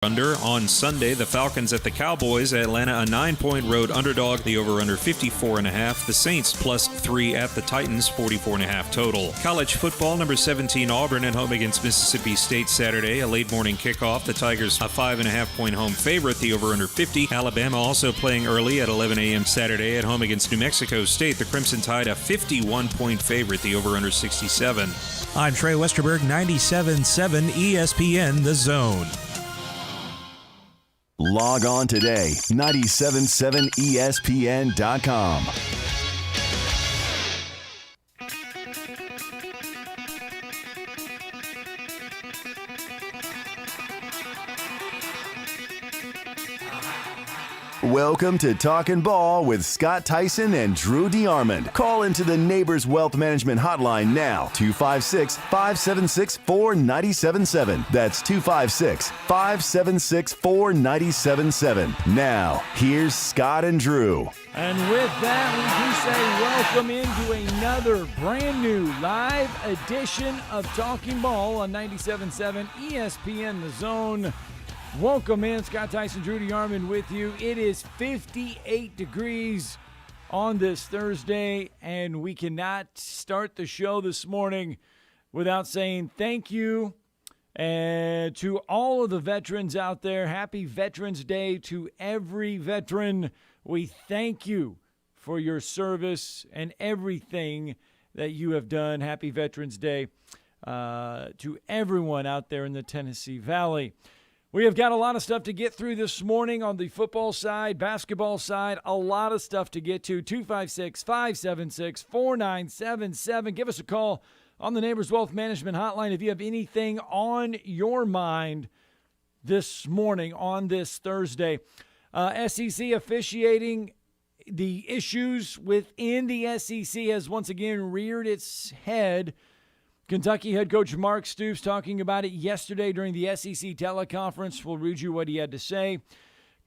Under on Sunday, the Falcons at the Cowboys. Atlanta a 9-point road underdog. The over-under 54.5. The Saints +3 at the Titans, 44.5 total. College football, number 17 Auburn at home against Mississippi State Saturday. A late morning kickoff. The Tigers a 5.5-point home favorite. The over-under 50. Alabama also playing early at 11 a.m. Saturday at home against New Mexico State. The Crimson Tide a 51-point favorite. The over-under 67. I'm Trey Westerberg, 97.7 ESPN The Zone. Log on today, 977ESPN.com. Welcome to Talkin Ball with Scott Theisen and Drew DeArmond. Call into the Neighbors Wealth Management Hotline now, 256-576-4977. That's 256-576-4977. Now, here's Scott and Drew. And with that, we do say welcome into another brand new live edition of Talkin Ball on 97.7 ESPN The Zone. Welcome in, Scott Theisen, Drew DeArmond with you. It is 58 degrees on this Thursday, and we cannot start the show this morning without saying thank you to all of the veterans out there. Happy Veterans Day to every veteran. We thank you for your service and everything that you have done. Happy Veterans Day to everyone out there in the Tennessee Valley. We have got a lot of stuff to get through this morning on the football side, basketball side, a lot of stuff to get to. 256-576-4977. Give us a call on the Neighbors Wealth Management Hotline if you have anything on your mind this morning on this Thursday. SEC officiating, the issues within the SEC has once again reared its head. Kentucky head coach Mark Stoops talking about it yesterday during the SEC teleconference. We'll read you what he had to say.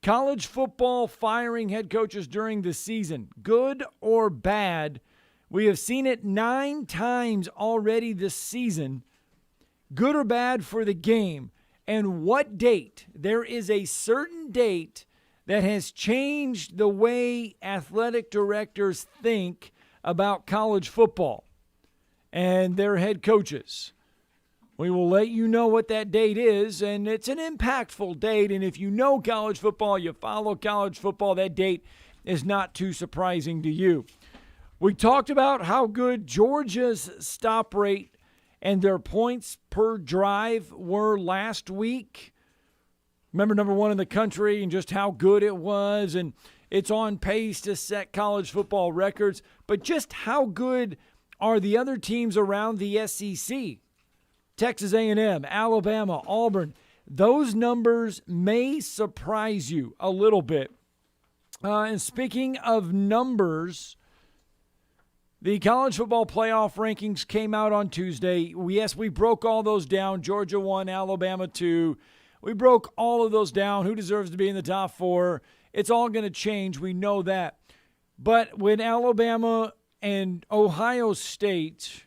College football firing head coaches during the season, good or bad. We have seen it 9 times already this season. Good or bad for the game. And what date? There is a certain date that has changed the way athletic directors think about college football and their head coaches. We will let you know what that date is, and it's an impactful date. And if you know college football, you follow college football, that date is not too surprising to you. We talked about how good Georgia's stop rate and their points per drive were last week. Remember, number 1 in the country and just how good it was, and it's on pace to set college football records. But just how good are the other teams around the SEC? Texas A&M, Alabama, Auburn. Those numbers may surprise you a little bit. And speaking of numbers, the college football playoff rankings came out on Tuesday. Yes, we broke all those down. Georgia 1, Alabama 2. We broke all of those down. Who deserves to be in the top 4? It's all going to change. We know that. But when Alabama and Ohio State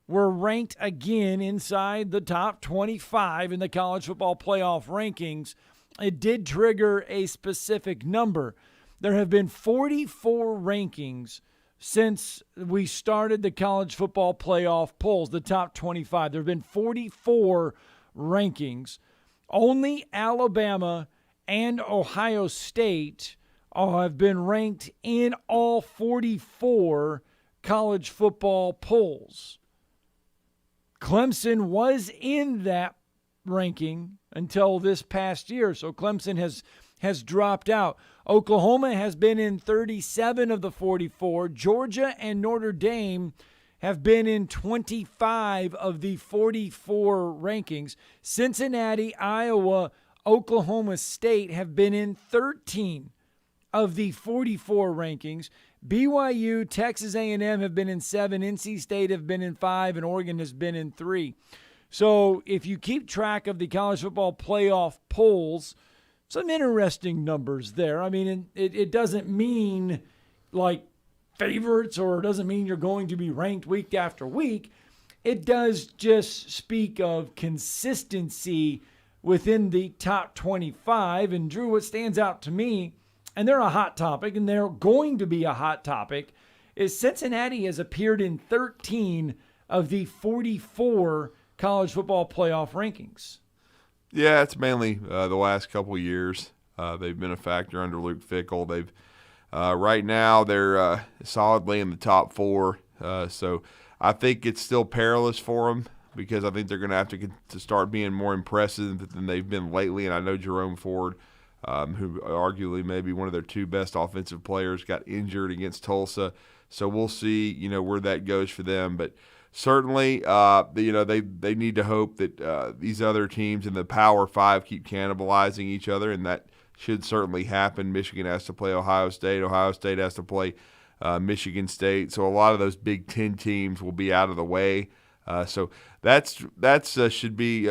were ranked again inside the top 25 in the college football playoff rankings, it did trigger a specific number. There have been 44 rankings since we started the college football playoff polls, the top 25. There have been 44 rankings. Only Alabama and Ohio State have been ranked in all 44 college football polls. Clemson was in that ranking until this past year, so Clemson has dropped out. Oklahoma has been in 37 of the 44. Georgia and Notre Dame have been in 25 of the 44 rankings. Cincinnati, Iowa, Oklahoma State have been in 13 of the 44 rankings. BYU, Texas A&M have been in 7, NC State have been in 5, and Oregon has been in 3. So if you keep track of the college football playoff polls, some interesting numbers there. I mean, it doesn't mean like favorites, or it doesn't mean you're going to be ranked week after week. It does just speak of consistency within the top 25. And Drew, what stands out to me, and they're a hot topic, and they're going to be a hot topic, is Cincinnati has appeared in 13 of the 44 college football playoff rankings. Yeah, it's mainly the last couple of years. They've been a factor under Luke Fickell. They've right now they're solidly in the top 4. So I think it's still perilous for them because I think they're going to have to start being more impressive than they've been lately. And I know Jerome Ford, who arguably maybe one of their 2 best offensive players, got injured against Tulsa. So we'll see, where that goes for them. But certainly, they need to hope that these other teams in the Power 5 keep cannibalizing each other, and that should certainly happen. Michigan has to play Ohio State. Ohio State has to play Michigan State. So a lot of those Big Ten teams will be out of the way. So that's should be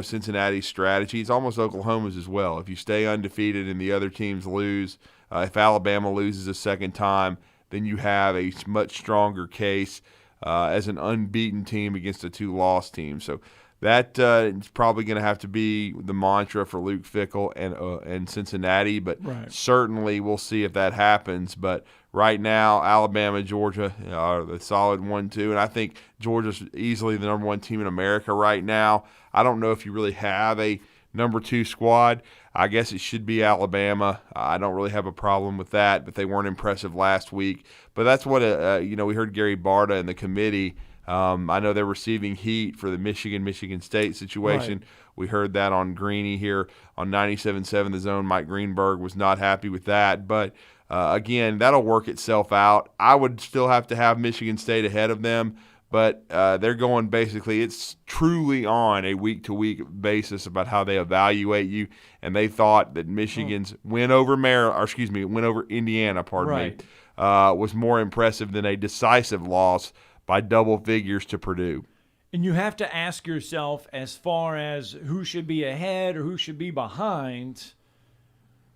Cincinnati's strategy. It's almost Oklahoma's as well. If you stay undefeated and the other teams lose, if Alabama loses a second time, then you have a much stronger case as an unbeaten team against a 2-loss team. So that is probably going to have to be the mantra for Luke Fickell and Cincinnati. But certainly we'll see if that happens. But right now, Alabama, Georgia are the solid 1-2. And I think Georgia's easily the number 1 team in America right now. I don't know if you really have a number 2 squad. I guess it should be Alabama. I don't really have a problem with that, but they weren't impressive last week. But that's what we heard Gary Barta and the committee. I know they're receiving heat for the Michigan State situation. Right. We heard that on Greeny here on 97.7 The Zone. Mike Greenberg was not happy with that. But, again, that'll work itself out. I would still have to have Michigan State ahead of them. But they're going basically, it's truly on a week-to-week basis about how they evaluate you. And they thought that Michigan's win over Indiana, was more impressive than a decisive loss by double figures to Purdue. And you have to ask yourself, as far as who should be ahead or who should be behind,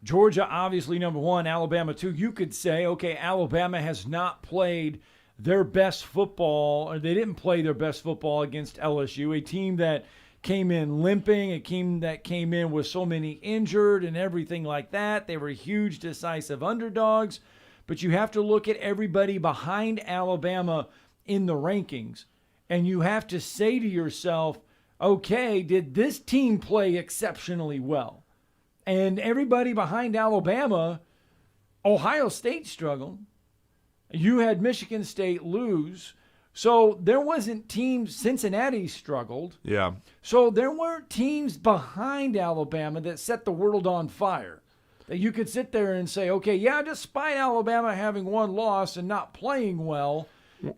Georgia obviously number 1, Alabama 2. You could say, okay, Alabama has not played their best football, or they didn't play their best football against LSU, a team that came in limping, a team that came in with so many injured and everything like that. They were huge, decisive underdogs. But you have to look at everybody behind Alabama in the rankings, and you have to say to yourself, okay, did this team play exceptionally well? And everybody behind Alabama, Ohio State struggled. You had Michigan State lose. So there wasn't teams. Cincinnati struggled. Yeah. So there weren't teams behind Alabama that set the world on fire, that you could sit there and say, okay, yeah, despite Alabama having 1 loss and not playing well,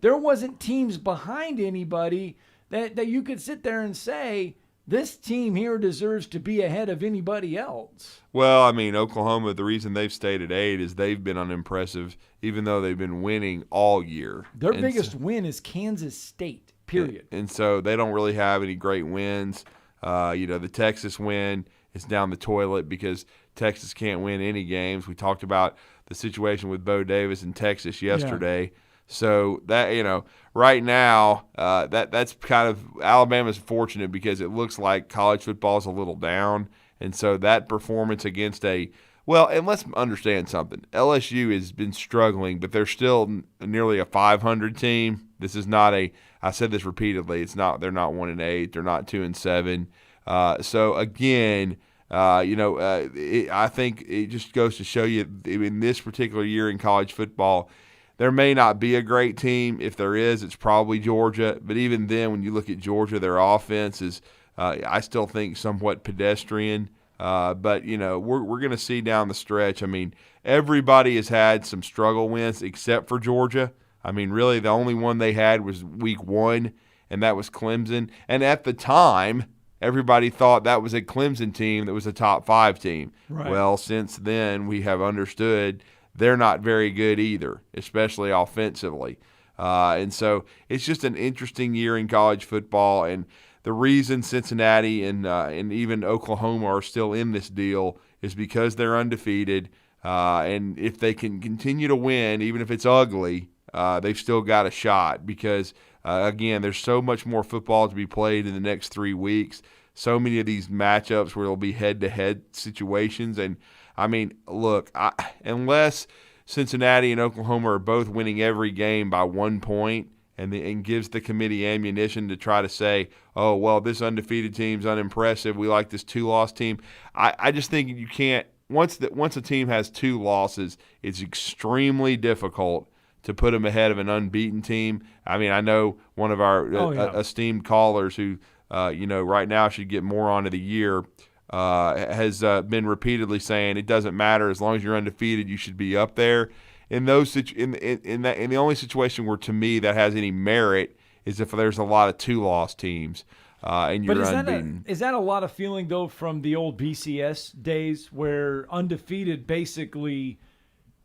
there wasn't teams behind anybody that you could sit there and say, this team here deserves to be ahead of anybody else. Well, I mean, Oklahoma, the reason they've stayed at 8 is they've been unimpressive, even though they've been winning all year. Their biggest win is Kansas State, period. And so they don't really have any great wins. The Texas win is down the toilet because Texas can't win any games. We talked about the situation with Bo Davis in Texas yesterday. Yeah. So that, right now, that's kind of Alabama's fortunate because it looks like college football is a little down. And so that performance against and let's understand something. LSU has been struggling, but they're still nearly a 500 team. This is not I said this repeatedly. They're not 1-8. They're not 2-7. So again, I think it just goes to show you in this particular year in college football, there may not be a great team. If there is, it's probably Georgia. But even then, when you look at Georgia, their offense is, I still think, somewhat pedestrian. But, we're going to see down the stretch. I mean, everybody has had some struggle wins except for Georgia. I mean, really, the only one they had was week 1, and that was Clemson. And at the time, everybody thought that was a Clemson team that was a top 5 team. Right. Well, since then, we have understood they're not very good either, especially offensively. And so it's just an interesting year in college football. And the reason Cincinnati and even Oklahoma are still in this deal is because they're undefeated. And if they can continue to win, even if it's ugly, they've still got a shot because, again, there's so much more football to be played in the next 3 weeks. so many of these matchups where there'll be head-to-head situations. And, I mean, look, unless Cincinnati and Oklahoma are both winning every game by 1 point and gives the committee ammunition to try to say, oh, well, this undefeated team's unimpressive, we like this 2-loss team. I just think you can't – once a team has 2 losses, it's extremely difficult to put them ahead of an unbeaten team. I mean, I know one of our esteemed callers who, right now should get more on of the year, has been repeatedly saying it doesn't matter as long as you're undefeated, you should be up there. In the only situation where to me that has any merit is if there's a lot of 2-loss teams and you're unbeaten. Is that a lot of feeling though from the old BCS days where undefeated basically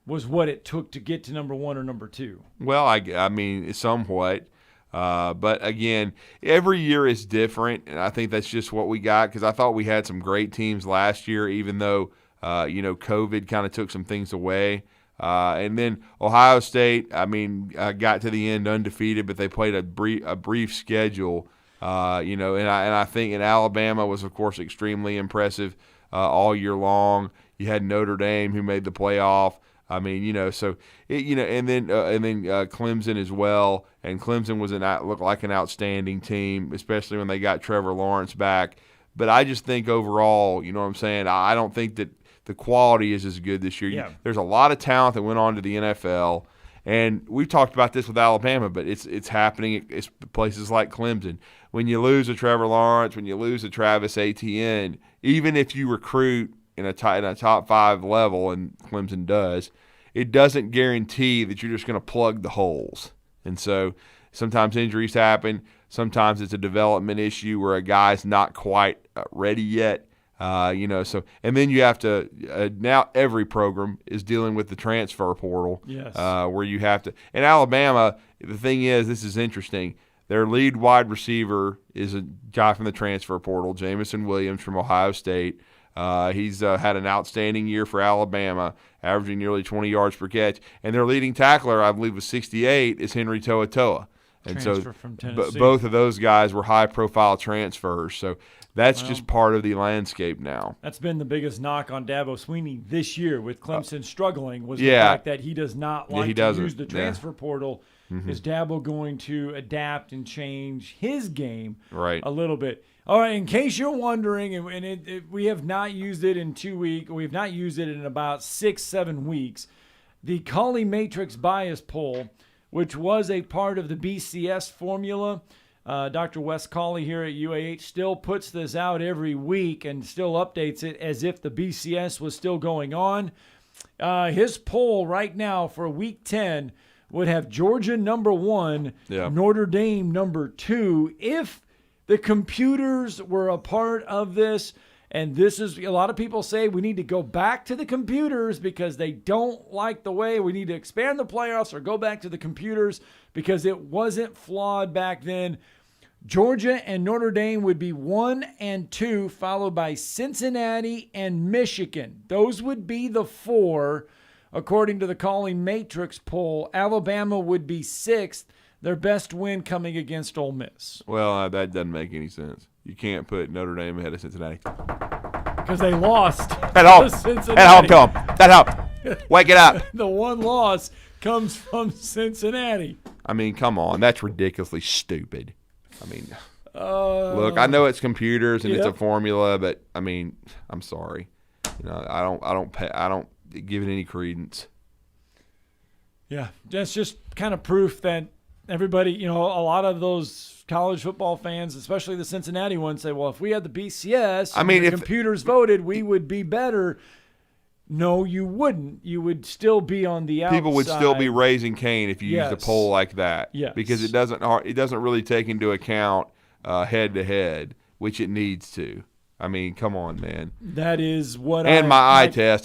was what it took to get to number 1 or number 2? Well, I mean, somewhat. But, again, every year is different, and I think that's just what we got because I thought we had some great teams last year, even though, COVID kind of took some things away. And then Ohio State, I mean, got to the end undefeated, but they played a brief schedule, and I think in Alabama was, of course, extremely impressive all year long. You had Notre Dame who made the playoff. I mean, and then Clemson as well, and Clemson looked like an outstanding team, especially when they got Trevor Lawrence back. But I just think overall, you know what I'm saying, I don't think that the quality is as good this year. Yeah. There's a lot of talent that went on to the NFL, and we've talked about this with Alabama, but it's happening at places like Clemson. When you lose a Trevor Lawrence, when you lose a Travis Etienne, even if you recruit in a top 5 level, and Clemson does, it doesn't guarantee that you're just going to plug the holes. And so sometimes injuries happen. Sometimes it's a development issue where a guy's not quite ready yet. So and then you have to now every program is dealing with the transfer portal. Yes. Where you have to. In Alabama, the thing is, this is interesting. Their lead wide receiver is a guy from the transfer portal, Jamison Williams from Ohio State. He's had an outstanding year for Alabama, averaging nearly 20 yards per catch. And their leading tackler, I believe, with 68, is Henry To'oTo'o. And transfer from Tennessee. Both of those guys were high-profile transfers. So that's just part of the landscape now. That's been the biggest knock on Dabo Swinney this year with Clemson struggling was the fact that he does not like to use the transfer portal. Mm-hmm. Is Dabo going to adapt and change his game a little bit? All right, in case you're wondering, and we have not used it in 2 weeks, we have not used it in about 6-7 weeks, the Colley Matrix Bias Poll, which was a part of the BCS formula. Dr. Wes Colley here at UAH still puts this out every week and still updates it as if the BCS was still going on. His poll right now for week 10 would have Georgia number 1, Notre Dame number 2. If the computers were a part of this, and this is, a lot of people say we need to go back to the computers because they don't like the way we need to expand the playoffs or go back to the computers because it wasn't flawed back then. Georgia and Notre Dame would be 1 and 2, followed by Cincinnati and Michigan. Those would be the 4, according to the Colley Matrix poll. Alabama would be 6th. Their best win coming against Ole Miss. Well, that doesn't make any sense. You can't put Notre Dame ahead of Cincinnati. Because they lost. At home to them. That help. Wake it up. The one loss comes from Cincinnati. I mean, come on. That's ridiculously stupid. I mean, look, I know it's computers and it's a formula, but I mean, I'm sorry. I don't give it any credence. Yeah, that's just kind of proof that everybody, a lot of those college football fans, especially the Cincinnati ones, say, well, if we had the BCS, if computers voted, we would be better. No, you wouldn't. You would still be on the outside. People would still be raising Cain if you used a poll like that. Yes. Because it doesn't really take into account head-to-head, which it needs to. I mean, come on, man. That is what my eye test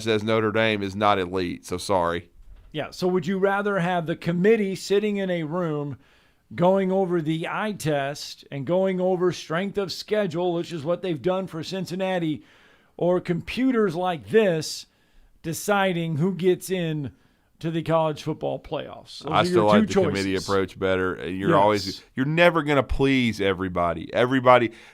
says Notre Dame is not elite, so sorry. Yeah, so would you rather have the committee sitting in a room going over the eye test and going over strength of schedule, which is what they've done for Cincinnati, or computers like this deciding who gets in to the college football playoffs. Those I are still your like two the choices. committee approach better. Yes. You're never going to please everybody.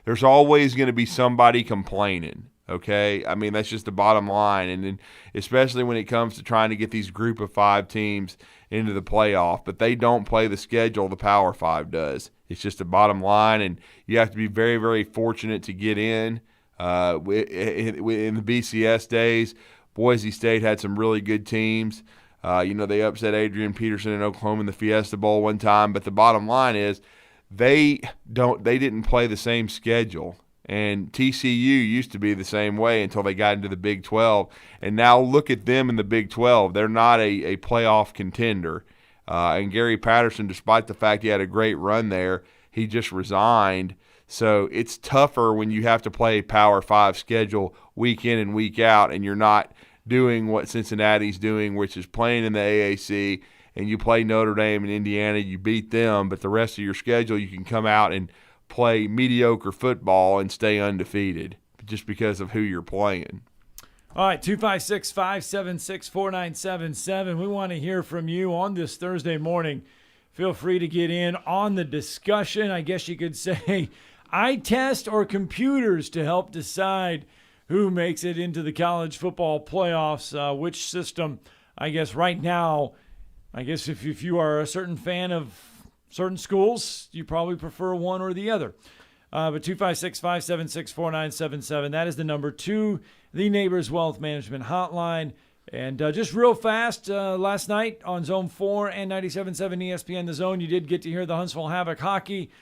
There's always going to be somebody complaining. Okay, I mean, that's just the bottom line, and then especially when it comes to trying to get these group of 5 teams into the playoff, but they don't play the schedule the Power 5 does. It's just the bottom line, and you have to be very, very fortunate to get in. In the BCS days, Boise State had some really good teams. They upset Adrian Peterson in Oklahoma in the Fiesta Bowl one time, but the bottom line is they didn't play the same schedule. And TCU used to be the same way until they got into the Big 12. And now look at them in the Big 12. They're not a playoff contender. And Gary Patterson, despite the fact he had a great run there, he just resigned. So it's tougher when you have to play a Power 5 schedule week in and week out, and you're not doing what Cincinnati's doing, which is playing in the AAC, and you play Notre Dame and Indiana, you beat them, but the rest of your schedule you can come out and play mediocre football and stay undefeated just because of who you're playing. All right, 256-576-4977. We want to hear from you on this Thursday morning. Feel free to get in on the discussion. I guess you could say eye test or computers to help decide who makes it into the college football playoffs, which system. I guess right now, if you are a certain fan of certain schools, you probably prefer one or the other. But 256-576-4977, that is the number to the Neighbors Wealth Management Hotline. And just real fast, last night on Zone 4 and 97.7 ESPN The Zone, you did get to hear the Huntsville Havoc hockey.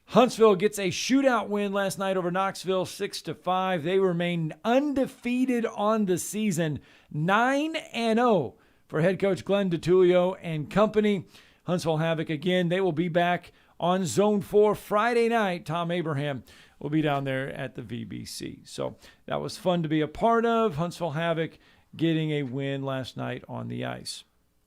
Huntsville gets a shootout win last night over Knoxville, 6-5. They remain undefeated on the season, 9-0 for head coach Glenn DiTullio and company. Huntsville Havoc, again, they will be back on Zone 4 Friday night. Tom Abraham will be down there at the VBC. So that was fun to be a part of. Huntsville Havoc getting a win last night on the ice.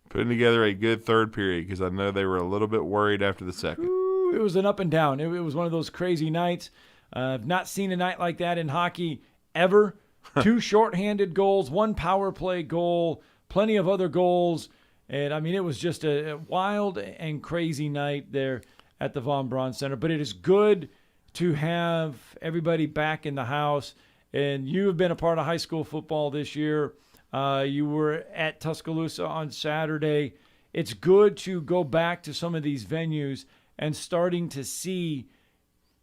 Putting together a good third period because I know they were a little bit worried after the second. Ooh, it was an up and down. It was one of those crazy nights. I've not seen a night like that in hockey ever. 2 shorthanded goals, 1 power play goal, plenty of other goals. And, I mean, it was just a wild and crazy night there at the Von Braun Center. But it is good to have everybody back in the house. And you have been a part of high school football this year. You were at Tuscaloosa on Saturday. It's good to go back to some of these venues and starting to see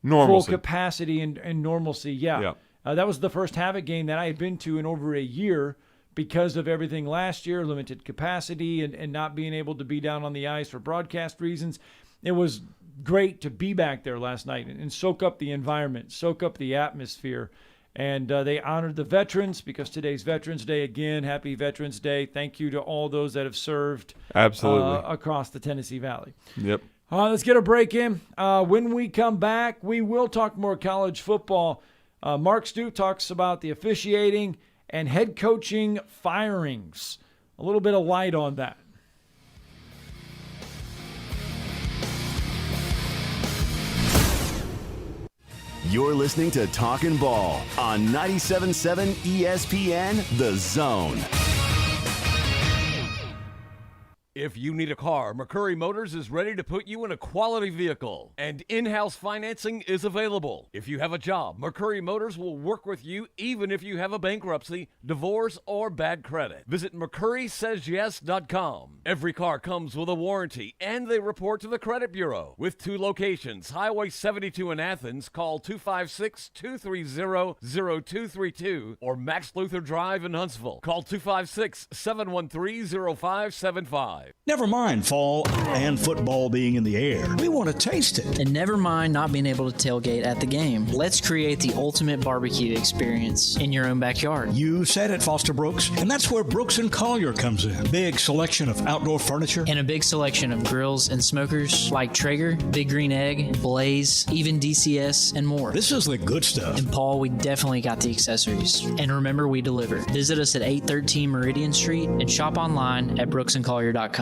Normalcy. Full capacity and normalcy. Yeah. That was the first Havoc game that I had been to in over a year. Because of everything last year, limited capacity and not being able to be down on the ice for broadcast reasons. It was great to be back there last night and soak up the environment, soak up the atmosphere. And they honored the veterans because today's Veterans Day. Again, happy Veterans Day. Thank you to all those that have served across the Tennessee Valley. Yep. Let's get a break in. When we come back, we will talk more college football. Mark Stu talks about the officiating and head coaching firings. A little bit of light on that. You're listening to Talkin Ball on 97.7 ESPN The Zone. If you need a car, McCurry Motors is ready to put you in a quality vehicle, and in-house financing is available. If you have a job, McCurry Motors will work with you even if you have a bankruptcy, divorce, or bad credit. Visit McCurrySaysYes.com. Every car comes with a warranty, and they report to the credit bureau. With 2 locations, Highway 72 in Athens, call 256-230-0232, or Max Luther Drive in Huntsville. Call 256-713-0575. Never mind fall and football being in the air. We want to taste it. And never mind not being able to tailgate at the game. Let's create the ultimate barbecue experience in your own backyard. You said it, Foster Brooks, and that's where Brooks & Collier comes in. Big selection of outdoor furniture. And a big selection of grills and smokers like Traeger, Big Green Egg, Blaze, even DCS, and more. This is the good stuff. And Paul, we definitely got the accessories. And remember, we deliver. Visit us at 813 Meridian Street and shop online at brooksandcollier.com.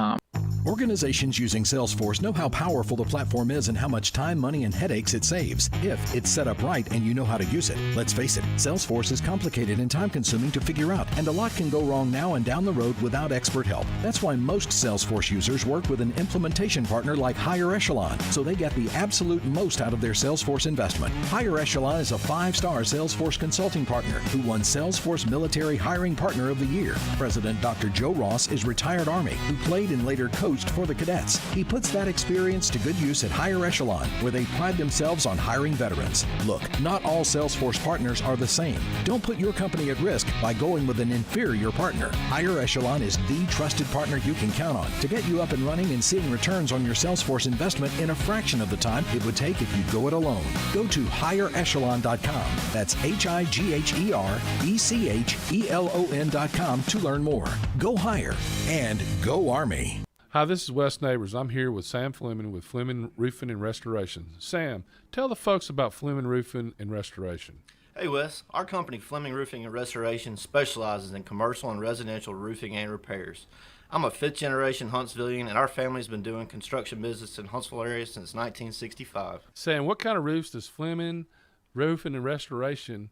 Organizations using Salesforce know how powerful the platform is and how much time, money, and headaches it saves if it's set up right and you know how to use it. Let's face it, Salesforce is complicated and time-consuming to figure out, and a lot can go wrong now and down the road without expert help. That's why most Salesforce users work with an implementation partner like Higher Echelon, so they get the absolute most out of their Salesforce investment. Higher Echelon is a 5-star Salesforce consulting partner who won Salesforce Military Hiring Partner of the Year. President Dr. Joe Ross is retired Army who played and later coached for the cadets. He puts that experience to good use at Higher Echelon, where they pride themselves on hiring veterans. Look, not all Salesforce partners are the same. Don't put your company at risk by going with an inferior partner. Higher Echelon is the trusted partner you can count on to get you up and running and seeing returns on your Salesforce investment in a fraction of the time it would take if you go it alone. Go to higherechelon.com. That's HIGHERECHELON.com to learn more. Go higher and go Army. Hi, this is Wes Neighbors. I'm here with Sam Fleming with Fleming Roofing and Restoration. Sam, tell the folks about Fleming Roofing and Restoration. Hey Wes, our company Fleming Roofing and Restoration specializes in commercial and residential roofing and repairs. I'm a 5th generation Huntsvillian, and our family's been doing construction business in Huntsville area since 1965. Sam, what kind of roofs does Fleming Roofing and Restoration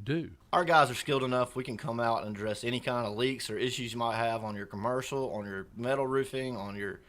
do? Our guys are skilled enough. We can come out and address any kind of leaks or issues you might have on your commercial, on your metal roofing, on your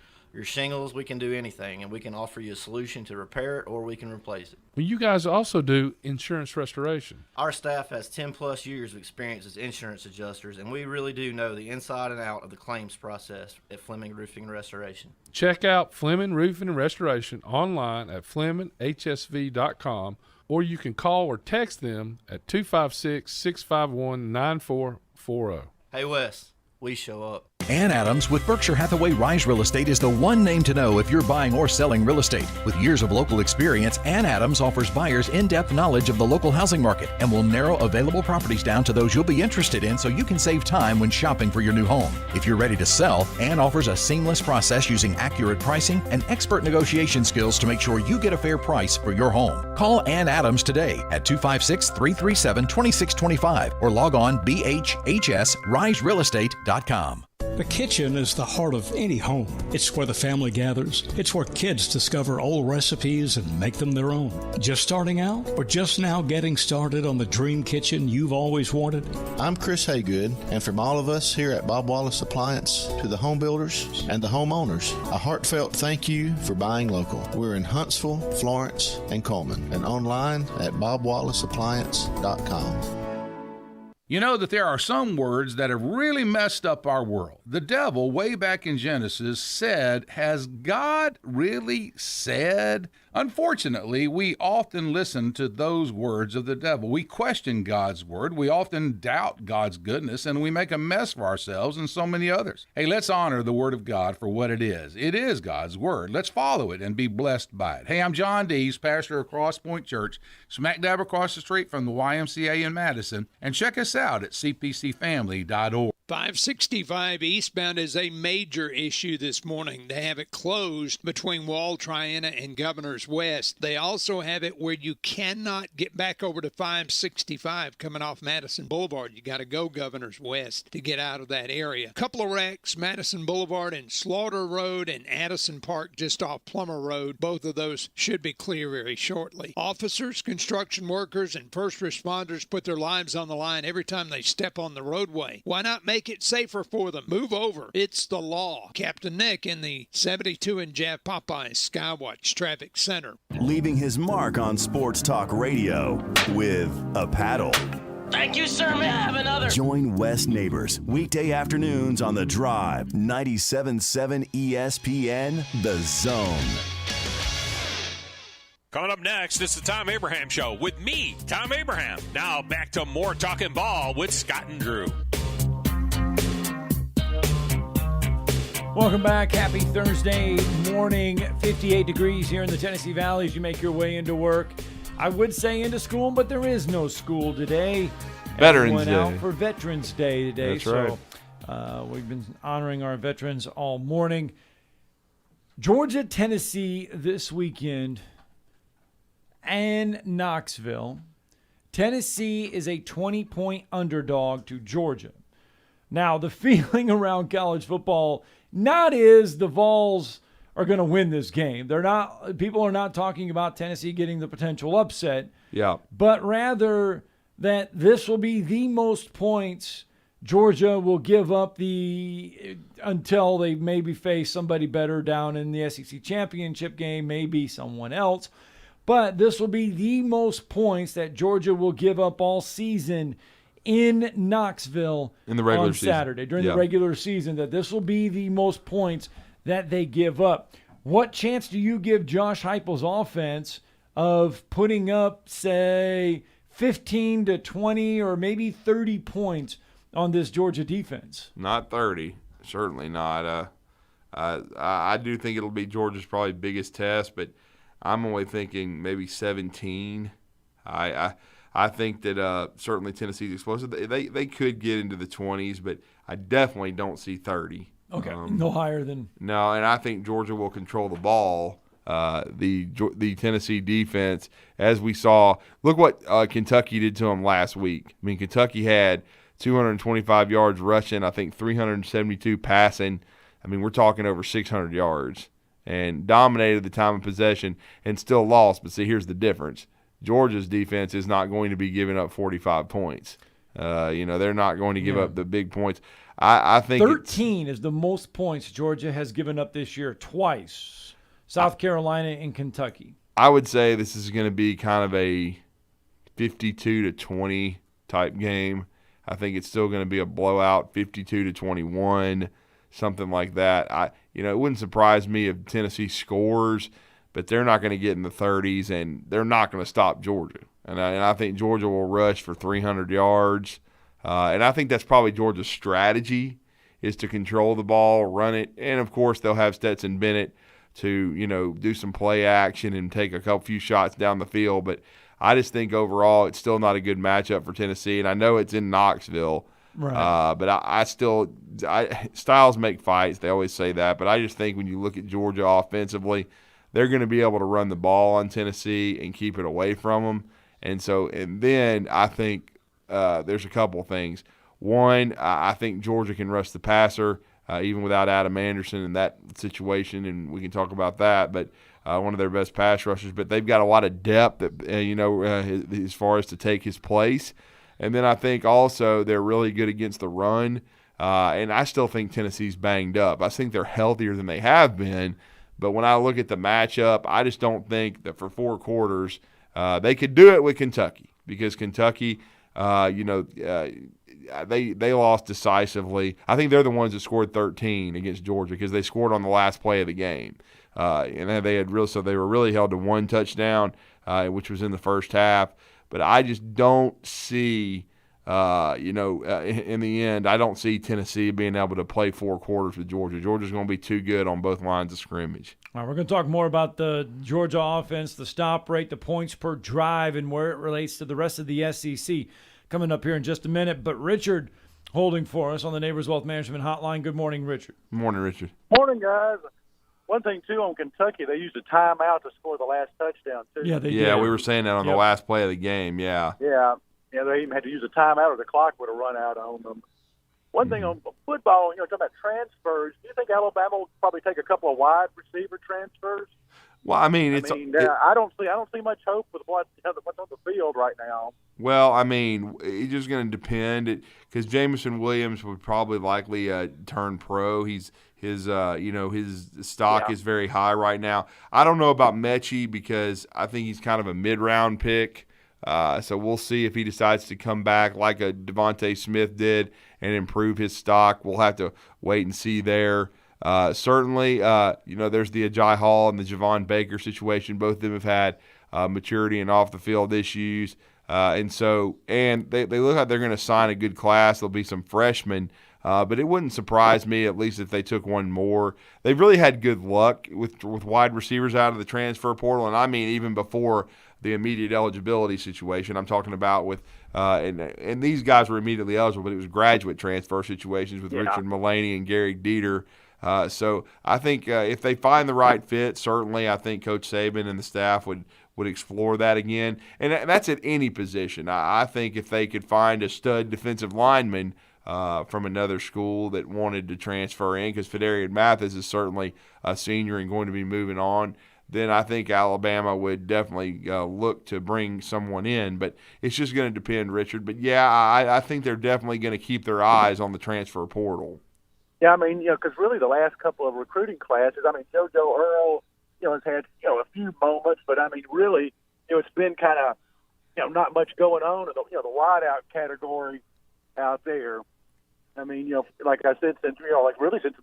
shingles. We can do anything, and we can offer you a solution to repair it, or we can replace it. Well, you guys also do insurance restoration. Our staff has 10 plus years of experience as insurance adjusters, and we really do know the inside and out of the claims process at Fleming Roofing and Restoration. Check out Fleming Roofing and Restoration online at FlemingHSV.com, or you can call or text them at 256-651-9440. Hey Wes, we show up. Ann Adams with Berkshire Hathaway Rise Real Estate is the one name to know if you're buying or selling real estate. With years of local experience, Ann Adams offers buyers in-depth knowledge of the local housing market and will narrow available properties down to those you'll be interested in so you can save time when shopping for your new home. If you're ready to sell, Ann offers a seamless process using accurate pricing and expert negotiation skills to make sure you get a fair price for your home. Call Ann Adams today at 256-337-2625 or log on bhhsriserealestate.com. The kitchen is the heart of any home. It's where the family gathers. It's where kids discover old recipes and make them their own. Just starting out or just now getting started on the dream kitchen you've always wanted? I'm Chris Haygood, and from all of us here at Bob Wallace Appliance to the home builders and the homeowners, a heartfelt thank you for buying local. We're in Huntsville, Florence, and Coleman, and online at bobwallaceappliance.com. You know that there are some words that have really messed up our world. The devil, way back in Genesis, said, "Has God really said?" Unfortunately, we often listen to those words of the devil. We question God's word. We often doubt God's goodness, and we make a mess of ourselves and so many others. Hey, let's honor the word of God for what it is. It is God's word. Let's follow it and be blessed by it. Hey, I'm John Dees, pastor of Cross Point Church, smack dab across the street from the YMCA in Madison, and check us out at cpcfamily.org. 565 eastbound is a major issue this morning. They have it closed between Wall Triana and Governor's West. They also have it where you cannot get back over to 565 coming off Madison Boulevard. You got to go Governor's West to get out of that area. Couple of wrecks, Madison Boulevard and Slaughter Road and Addison Park just off Plummer Road. Both of those should be clear very shortly. Officers, construction workers, and first responders put their lives on the line every time they step on the roadway. Why not make it safer for them? Move over. It's the law. Captain Nick in the 72 and Jeff Popeyes Skywatch Traffic Center. Leaving his mark on sports talk radio with a paddle. Thank you, sir. May I have another? Join Wes Neighbors weekday afternoons on The Drive, 97.7 ESPN, The Zone. Coming up next, it's the Tom Abraham Show with me, Tom Abraham. Now back to more Talkin Ball with Scott and Drew. Welcome back. Happy Thursday morning. 58 degrees here in the Tennessee Valley as you make your way into work. I would say into school, but there is no school today. Veterans Day. Out for Veterans Day today. That's right. So we've been honoring our veterans all morning. Georgia, Tennessee this weekend, and Knoxville. Tennessee is a 20-point underdog to Georgia. Now, the feeling around college football not is the Vols are going to win this game. People are not talking about Tennessee getting the potential upset. Yeah. But rather that this will be the most points Georgia will give up until they maybe face somebody better down in the SEC championship game, maybe someone else. But this will be the most points that Georgia will give up all season in Knoxville in the regular on season. Saturday during the regular season, that this will be the most points that they give up. What chance do you give Josh Heupel's offense of putting up, say, 15 to 20 or maybe 30 points on this Georgia defense? Not 30, certainly not. I do think it'll be Georgia's probably biggest test, but I'm only thinking maybe 17. I think that certainly Tennessee's explosive. They could get into the 20s, but I definitely don't see 30. Okay, no higher than. No, and I think Georgia will control the ball. The Tennessee defense, as we saw, look what Kentucky did to them last week. I mean, Kentucky had 225 yards rushing, I think 372 passing. I mean, we're talking over 600 yards, and dominated the time of possession and still lost. But see, here's the difference. Georgia's defense is not going to be giving up 45 points. They're not going to give up the big points. I think 13 is the most points Georgia has given up this year, twice. South Carolina and Kentucky. I would say this is going to be kind of a 52-20 type game. I think it's still going to be a blowout, 52-21, something like that. It wouldn't surprise me if Tennessee scores, but they're not going to get in the 30s, and they're not going to stop Georgia. And I think Georgia will rush for 300 yards. And I think that's probably Georgia's strategy, is to control the ball, run it, and, of course, they'll have Stetson Bennett to, do some play action and take a few shots down the field. But I just think overall it's still not a good matchup for Tennessee. And I know it's in Knoxville. Right. But I styles make fights. They always say that. But I just think when you look at Georgia offensively, they're going to be able to run the ball on Tennessee and keep it away from them. And then I think there's a couple of things. One, I think Georgia can rush the passer, even without Adam Anderson in that situation, and we can talk about that. But one of their best pass rushers. But they've got a lot of depth, as far as to take his place. And then I think also they're really good against the run. And I still think Tennessee's banged up. I think they're healthier than they have been. But when I look at the matchup, I just don't think that for 4 quarters they could do it with Kentucky, because Kentucky, they lost decisively. I think they're the ones that scored 13 against Georgia, because they scored on the last play of the game. And they were really held to 1 touchdown, which was in the first half. But I just don't see, in the end, I don't see Tennessee being able to play 4 quarters with Georgia. Georgia's going to be too good on both lines of scrimmage. All right, we're going to talk more about the Georgia offense, the stop rate, the points per drive, and where it relates to the rest of the SEC coming up here in just a minute. But Richard holding for us on the Neighbors Wealth Management Hotline. Good morning, Richard. Good morning, Richard. Morning, guys. One thing, too, on Kentucky, they used a timeout to score the last touchdown, too. Yeah, they did. Yeah, we were saying that on the last play of the game, yeah. Yeah, they even had to use a timeout or the clock would have run out on them. One thing on football, talking about transfers, do you think Alabama will probably take a couple of wide receiver transfers? Well, I don't see much hope with what's on the field right now. Well, it's just going to depend, because Jamison Williams would probably likely turn pro. His stock is very high right now. I don't know about Mechie, because I think he's kind of a mid-round pick. So we'll see if he decides to come back like a Devontae Smith did and improve his stock. We'll have to wait and see there. Certainly, there's the Ajay Hall and the Javon Baker situation. Both of them have had maturity and off-the-field issues. And they look like they're going to sign a good class. There'll be some freshmen. But it wouldn't surprise me, at least if they took one more. They've really had good luck with wide receivers out of the transfer portal, and even before the immediate eligibility situation. I'm talking about with and these guys were immediately eligible, but it was graduate transfer situations with Richard Mullaney and Gary Dieter. So I think if they find the right fit, certainly I think Coach Saban and the staff would explore that again. And that's at any position. I think if they could find a stud defensive lineman, from another school that wanted to transfer in, because Federian Mathis is certainly a senior and going to be moving on, then I think Alabama would definitely look to bring someone in. But it's just going to depend, Richard. But, yeah, I think they're definitely going to keep their eyes on the transfer portal. Yeah, I mean, because really the last couple of recruiting classes, I mean, JoJo Earl, has had, a few moments, but, I mean, really, it's been kind of, not much going on in the wideout category out there. I mean, like I said, since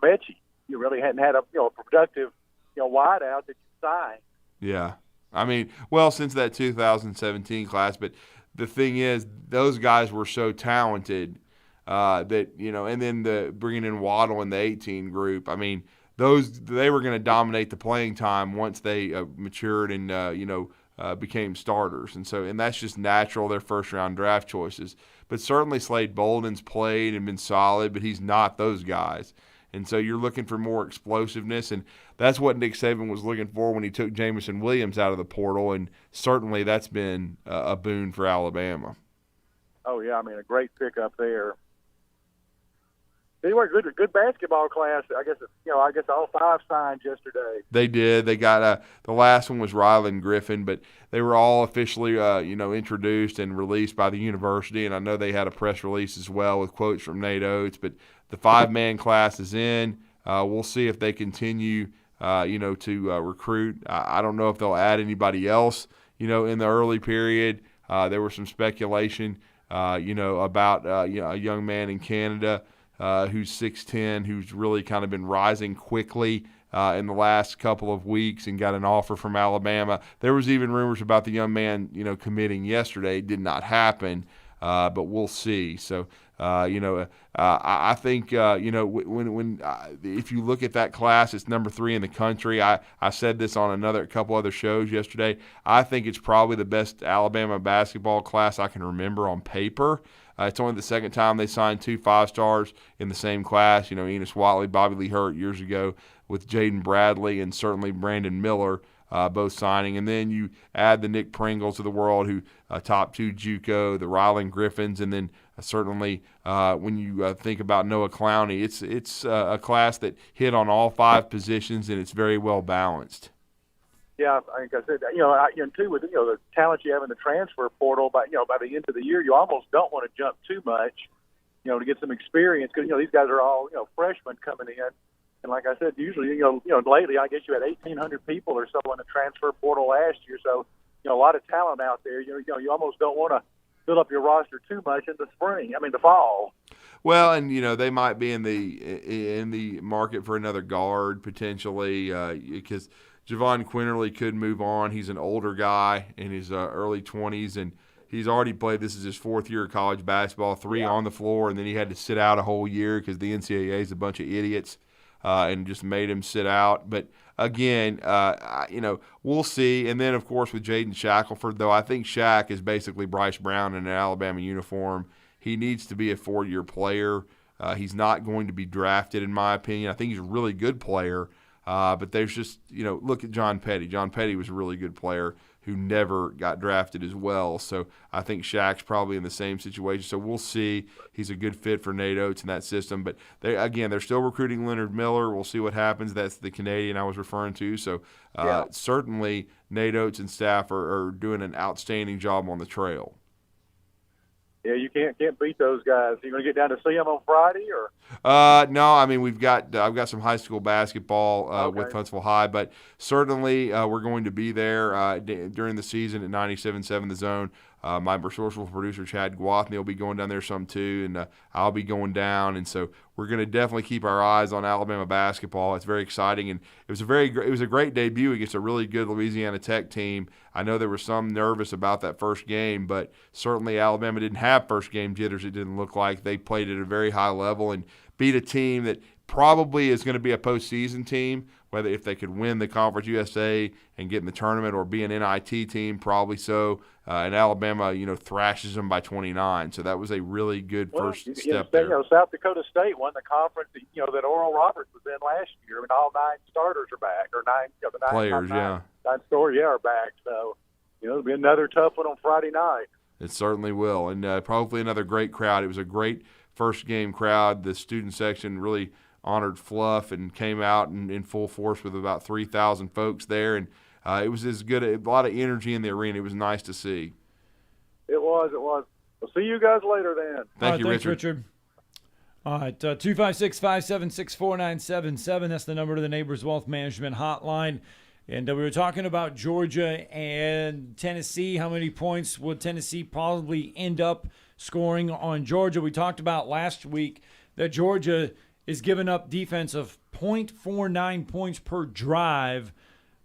Mechie, you really hadn't had a productive, wideout that you signed. Yeah. I mean, well, since that 2017 class, but the thing is, those guys were so talented that, and then bringing in Waddle in the 18 group, I mean, they were going to dominate the playing time once they matured and, became starters. And that's just natural, their first-round draft choices. But certainly Slade Bolden's played and been solid, but he's not those guys. And so you're looking for more explosiveness, and that's what Nick Saban was looking for when he took Jamison Williams out of the portal, and certainly that's been a boon for Alabama. Oh, yeah, I mean, a great pickup there. Anyway, good basketball class. I guess all five signed yesterday. They did. They got the last one was Ryland Griffin, but they were all officially introduced and released by the university. And I know they had a press release as well with quotes from Nate Oates. But the 5-man class is in. We'll see if they continue to recruit. I don't know if they'll add anybody else. In the early period, there was some speculation. About a young man in Canada. Who's 6'10", who's really kind of been rising quickly in the last couple of weeks and got an offer from Alabama. There was even rumors about the young man, committing yesterday. It did not happen, but we'll see. So, I think, when if you look at that class, it's number 3 in the country. I said this on a couple other shows yesterday. I think it's probably the best Alabama basketball class I can remember on paper. It's only the second time they signed 2 5-stars in the same class. Enos Watley, Bobby Lee Hurt years ago with Jaden Bradley, and certainly Brandon Miller both signing. And then you add the Nick Pringles of the world, who top 2 JUCO, the Ryland Griffins, and then certainly when you think about Noah Clowney, it's a class that hit on all 5 positions, and it's very well balanced. Yeah, like I said, too, with the talent you have in the transfer portal, by the end of the year, you almost don't want to jump too much, to get some experience, because these guys are all freshmen coming in, and like I said, usually lately, I guess you had 1,800 people or so in the transfer portal last year, so a lot of talent out there. You almost don't want to fill up your roster too much in the fall. Well, and they might be in the market for another guard potentially, because Javon Quinterly could move on. He's an older guy in his early 20s, and he's already played. This is his 4th year of college basketball, 3 on the floor, and then he had to sit out a whole year because the NCAA is a bunch of idiots and just made him sit out. But, again, we'll see. And then, of course, with Jaden Shackelford, though, I think Shaq is basically Bryce Brown in an Alabama uniform. He needs to be a 4-year player. He's not going to be drafted, in my opinion. I think he's a really good player. But there's just, look at John Petty. John Petty was a really good player who never got drafted as well. So I think Shaq's probably in the same situation. So we'll see. He's a good fit for Nate Oates in that system. But, they're still recruiting Leonard Miller. We'll see what happens. That's the Canadian I was referring to. So certainly Nate Oates and staff are doing an outstanding job on the trail. Yeah, you can't beat those guys. You going to get down to see them on Friday, or? No, I mean I've got some high school basketball with Huntsville High, but certainly we're going to be there during the season at 97.7 The Zone. My resourceful producer Chad Guathny will be going down there some too, and I'll be going down, and so we're going to definitely keep our eyes on Alabama basketball. It's very exciting, and it was a great debut against a really good Louisiana Tech team. I know there was some nervous about that first game, but certainly Alabama didn't have first game jitters. It didn't look like. They played at a very high level and beat a team that probably is going to be a postseason team, whether if they could win the Conference USA and get in the tournament or be an NIT team, probably so. And Alabama, thrashes them by 29. So that was a really good first step there. South Dakota State won the conference, that Oral Roberts was in last year. I mean, all 9 starters are back, or 9 the 9 players, nine starters, are back. So, it'll be another tough one on Friday night. It certainly will, and hopefully another great crowd. It was a great first game crowd, the student section really honored Fluff and came out in full force with about 3,000 folks there. And it was as good, a lot of energy in the arena. It was nice to see. It was. We'll see you guys later then. Thank you, thanks, Richard. All right, 256-576-4977. That's the number to the Neighbors Wealth Management Hotline. And we were talking about Georgia and Tennessee. How many points would Tennessee probably end up scoring on Georgia? We talked about last week that Georgia is giving up defense of 0.49 points per drive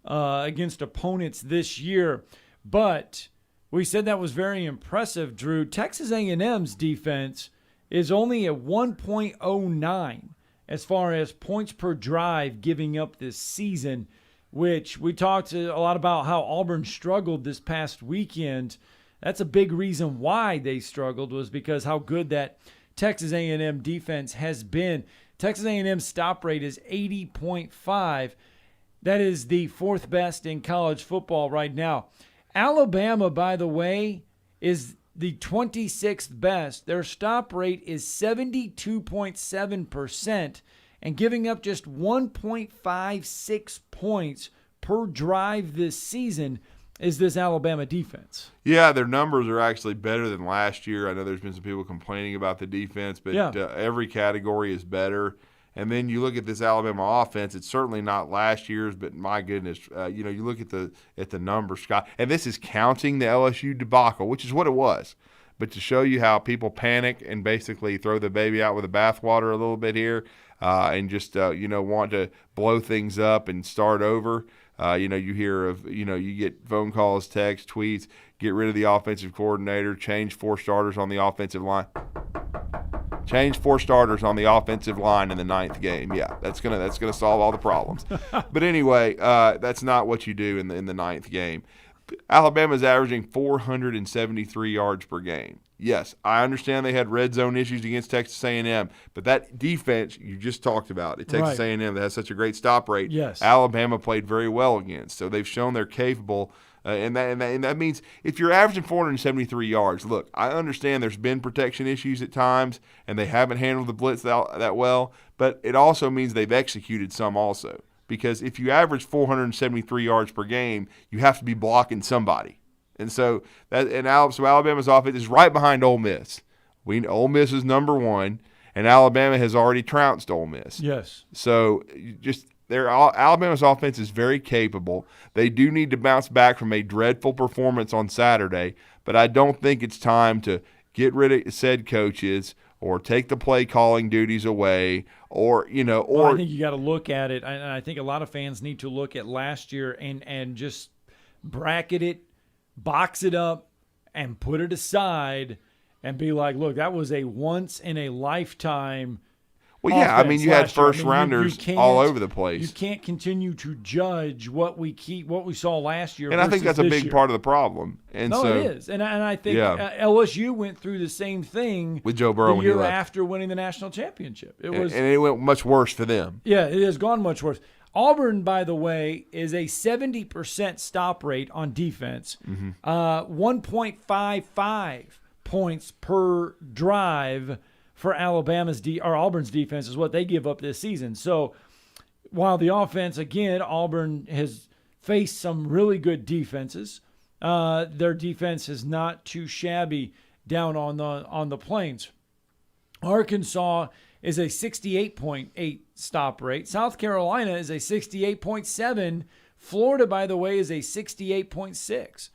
against opponents this year. But we said that was very impressive, Drew. Texas A&M's defense is only at 1.09 as far as points per drive giving up this season, which we talked a lot about how Auburn struggled this past weekend. That's a big reason why they struggled, was because how good that Texas A&M defense has been. Texas A&M's stop rate is 80.5. That is the fourth best in college football right now. Alabama, by the way, is the 26th best. Their stop rate is 72.7%, and giving up just 1.56 points per drive this season is this Alabama defense. Yeah, their numbers are actually better than last year. I know there's been some people complaining about the defense, but every category is better. And then you look at this Alabama offense, it's certainly not last year's, but my goodness, you look at the numbers, Scott, and this is counting the LSU debacle, which is what it was. But to show you how people panic and basically throw the baby out with the bathwater a little bit here and just, want to blow things up and start over. You hear of, you get phone calls, texts, tweets, get rid of the offensive coordinator, change 4 starters on the offensive line. Change 4 starters on the offensive line in the 9th game. Yeah, that's gonna solve all the problems. But anyway, that's not what you do in the 9th game. Alabama's averaging 473 yards per game. Yes, I understand they had red zone issues against Texas A&M, but that defense you just talked about, at Texas A&M that has such a great stop rate, yes, Alabama played very well against. So they've shown they're capable. And that means if you're averaging 473 yards, look, I understand there's been protection issues at times, and they haven't handled the blitz that well, but it also means they've executed some also. Because if you average 473 yards per game, you have to be blocking somebody. And so Alabama's offense is right behind Ole Miss. Ole Miss is number 1, and Alabama has already trounced Ole Miss. Yes. So Alabama's offense is very capable. They do need to bounce back from a dreadful performance on Saturday, but I don't think it's time to get rid of said coaches or take the play calling duties away or I think you got to look at it, and I think a lot of fans need to look at last year and just bracket it, box it up, and put it aside and be like, look, that was a once in a lifetime. Well, yeah, I mean, you had first-rounders all over the place. You can't continue to judge what we saw last year. And I think that's a big part of the problem. And it is. And I think LSU went through the same thing with Joe Burrow the year after winning the national championship. And it went much worse for them. Yeah, it has gone much worse. Auburn, by the way, is a 70% stop rate on defense, 1.55 points per drive for Auburn's defense is what they give up this season. So while the offense, again, Auburn has faced some really good defenses, their defense is not too shabby down on the plains. Arkansas is a 68.8 stop rate. South Carolina is a 68.7. Florida, by the way, is a 68.6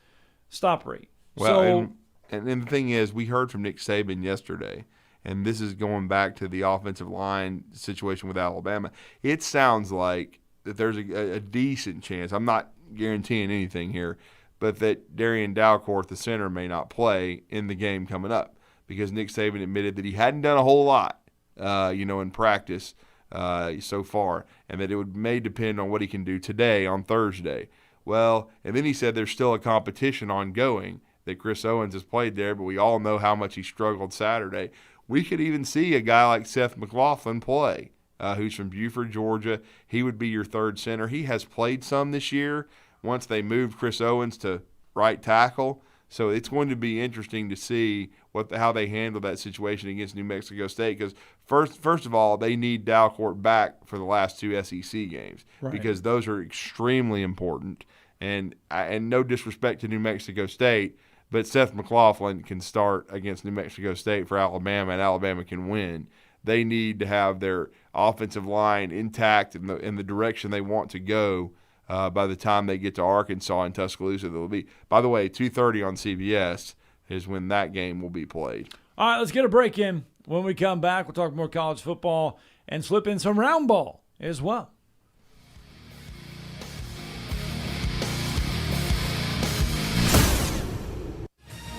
stop rate. Well, and the thing is, we heard from Nick Saban yesterday, and this is going back to the offensive line situation with Alabama. It sounds like that there's a decent chance, I'm not guaranteeing anything here, but that Darian Dalcourt, the center, may not play in the game coming up because Nick Saban admitted that he hadn't done a whole lot, in practice so far, and that it may depend on what he can do today on Thursday. Well, and then he said there's still a competition ongoing, that Chris Owens has played there, but we all know how much he struggled Saturday. We could even see a guy like Seth McLaughlin play, who's from Buford, Georgia. He would be your third center. He has played some this year once they moved Chris Owens to right tackle. So it's going to be interesting to see how they handle that situation against New Mexico State. Because first of all, they need Dalcourt back for the last 2 SEC games because those are extremely important. And no disrespect to New Mexico State, but Seth McLaughlin can start against New Mexico State for Alabama, and Alabama can win. They need to have their offensive line intact in the direction they want to go by the time they get to Arkansas and Tuscaloosa. They'll be, by the way, 2:30 on CBS is when that game will be played. All right, let's get a break in. When we come back, we'll talk more college football and slip in some round ball as well.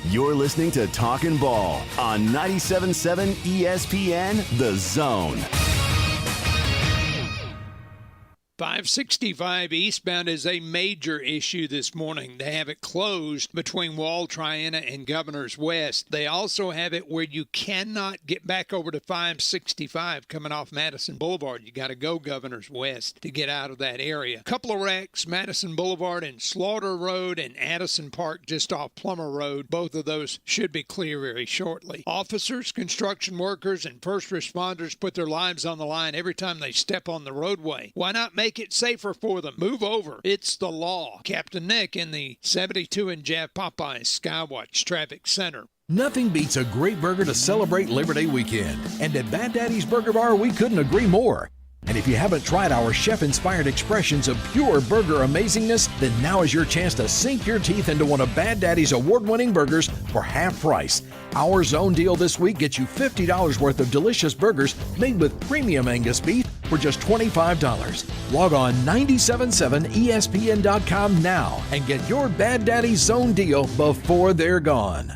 You're listening to Talkin Ball on 97.7 ESPN, The Zone. 565 eastbound is a major issue this morning. They have it closed between Wall, Triana, and Governor's West. They also have it where you cannot get back over to 565 coming off Madison Boulevard. You got to go Governor's West to get out of that area. Couple of wrecks, Madison Boulevard and Slaughter Road and Addison Park just off Plummer Road. Both of those should be clear very shortly. Officers, construction workers, and first responders put their lives on the line every time they step on the roadway. Why not make it safer for them? Move over. It's the law. Captain Nick in the 72 and Jeff Popeyes Skywatch Traffic Center. Nothing beats a great burger to celebrate Labor Day weekend. And at Bad Daddy's Burger Bar, we couldn't agree more. And if you haven't tried our chef-inspired expressions of pure burger amazingness, then now is your chance to sink your teeth into one of Bad Daddy's award-winning burgers for half price. Our Zone deal this week gets you $50 worth of delicious burgers made with premium Angus beef for just $25. Log on 977ESPN.com now and get your Bad Daddy's Zone deal before they're gone.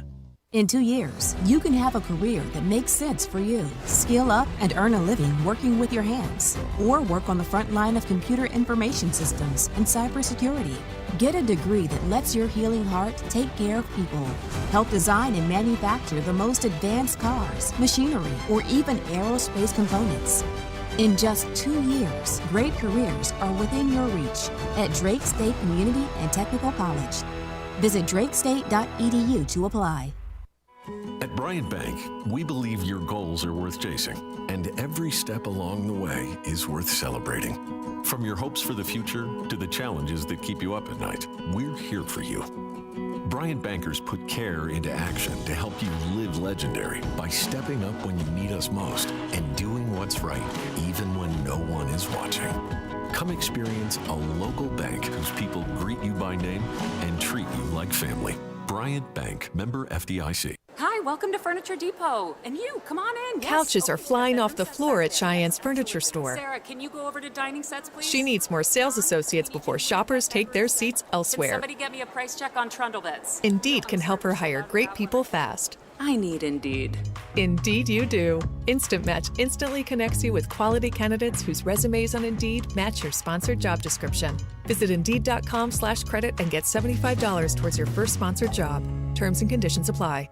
In 2 years, you can have a career that makes sense for you. Skill up and earn a living working with your hands, or work on the front line of computer information systems and cybersecurity. Get a degree that lets your healing heart take care of people. Help design and manufacture the most advanced cars, machinery, or even aerospace components. In just 2 years, great careers are within your reach at Drake State Community and Technical College. Visit drakestate.edu to apply. At Bryant Bank, we believe your goals are worth chasing, and every step along the way is worth celebrating. From your hopes for the future to the challenges that keep you up at night, we're here for you. Bryant Bankers put care into action to help you live legendary by stepping up when you need us most and doing what's right, even when no one is watching. Come experience a local bank whose people greet you by name and treat you like family. Bryant Bank, member FDIC. Hi, welcome to Furniture Depot. And you, come on in. Couches are flying off the floor at Cheyenne's Furniture Store. Sarah, can you go over to dining sets, please? She needs more sales associates before shoppers take their seats Can elsewhere. somebody get me a price check on trundle beds? Indeed can help her hire great people fast. I need Indeed. Indeed you do. Instant Match instantly connects you with quality candidates whose resumes on Indeed match your sponsored job description. Visit Indeed.com/credit and get $75 towards your first sponsored job. Terms and conditions apply.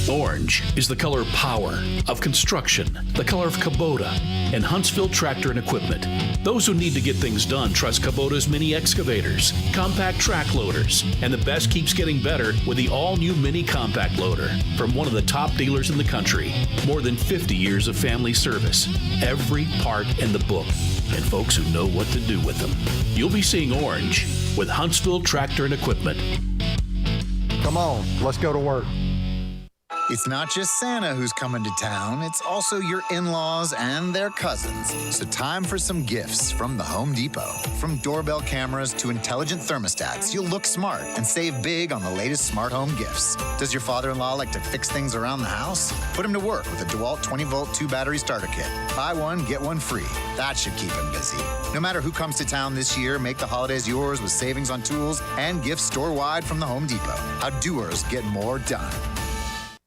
Orange is the color power of construction, the color of Kubota and Huntsville Tractor and Equipment. Those who need to get things done trust Kubota's mini excavators, compact track loaders, and the best keeps getting better with the all-new mini compact loader from one of the top dealers in the country. More than 50 years of family service, every part in the book, and folks who know what to do with them. You'll be seeing orange with Huntsville Tractor and Equipment. Come on, let's go to work. It's not just Santa who's coming to town, it's also your in-laws and their cousins. So time for some gifts from the Home Depot. From doorbell cameras to intelligent thermostats, you'll look smart and save big on the latest smart home gifts. Does your father-in-law like to fix things around the house? Put him to work with a DeWalt 20-volt 2-battery starter kit. Buy one, get one free. That should keep him busy. No matter who comes to town this year, make the holidays yours with savings on tools and gifts store-wide from the Home Depot. How doers get more done.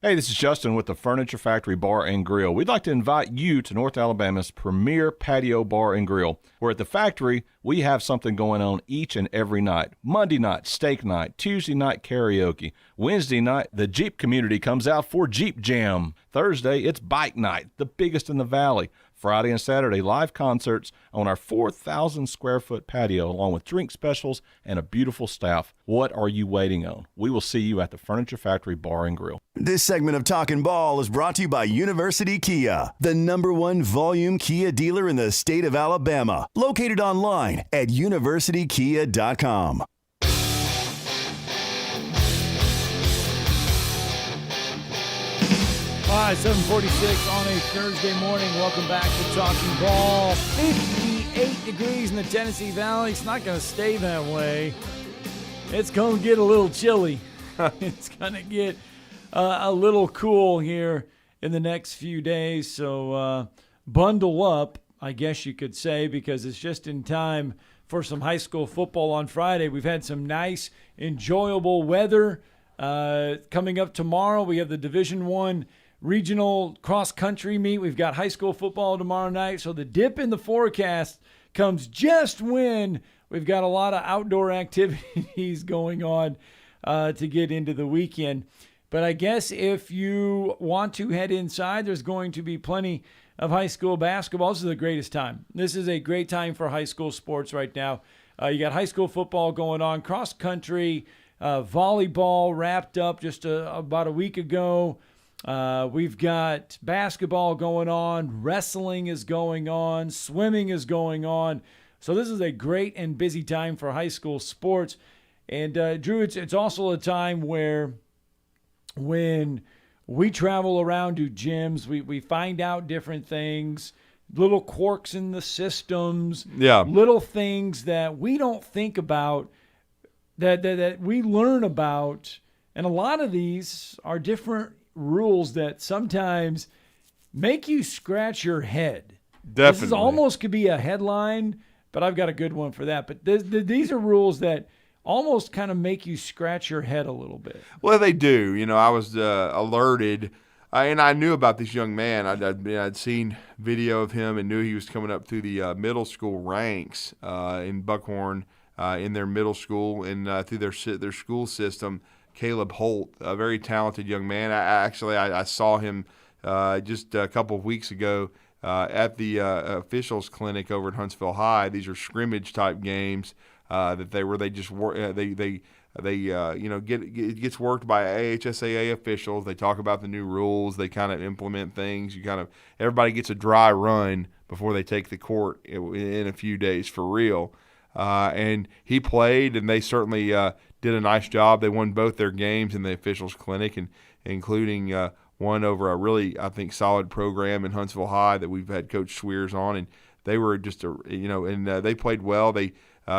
Hey, this is Justin with the Furniture Factory Bar and Grill. We'd like to invite you to North Alabama's premier patio bar and grill, where at the factory, we have something going on each and every night. Monday night, steak night. Tuesday night, karaoke. Wednesday night, the Jeep community comes out for Jeep Jam. Thursday, it's Bike Night, the biggest in the Valley. Friday and Saturday, live concerts on our 4,000-square-foot patio, along with drink specials and a beautiful staff. What are you waiting on? We will see you at the Furniture Factory Bar and Grill. This segment of Talkin Ball is brought to you by University Kia, the #1 volume Kia dealer in the state of Alabama. Located online at universitykia.com. All right, 7:46 on a Thursday morning. Welcome back to Talkin Ball. 58 degrees in the Tennessee Valley. It's not going to stay that way. It's going to get a little chilly. It's going to get a little cool here in the next few days. So bundle up, I guess you could say, because it's just in time for some high school football on Friday. We've had some nice, enjoyable weather. Coming up tomorrow, we have the Division I regional cross-country meet. We've got high school football tomorrow night. So the dip in the forecast comes just when we've got a lot of outdoor activities going on to get into the weekend. But I guess if you want to head inside, there's going to be plenty of high school basketball. This is the greatest time. This is a great time for high school sports right now. You got high school football going on, cross-country, volleyball wrapped up just about a week ago. We've got basketball going on, wrestling is going on, swimming is going on. So this is a great and busy time for high school sports. And Drew, it's also a time where when we travel around to gyms, we find out different things, little quirks in the systems, little things that we don't think about, that we learn about. And a lot of these are different rules that sometimes make you scratch your head. Definitely. This is almost could be a headline, but I've got a good one for that. But these are rules that almost kind of make you scratch your head a little bit. Well, they do. You know, I was alerted, and I knew about this young man. I'd seen video of him and knew he was coming up through the middle school ranks in Buckhorn in their middle school and through their school system. Caleb Holt, a very talented young man. I saw him just a couple of weeks ago at the officials clinic over at Huntsville High. These are scrimmage type games it gets worked by AHSAA officials. They talk about the new rules. They kind of implement things. Everybody gets a dry run before they take the court in a few days for real. And he played, and they certainly did a nice job. They won both their games in the officials clinic, and including one over a really, I think, solid program in Huntsville High that we've had Coach Swears on, and they were just they played well.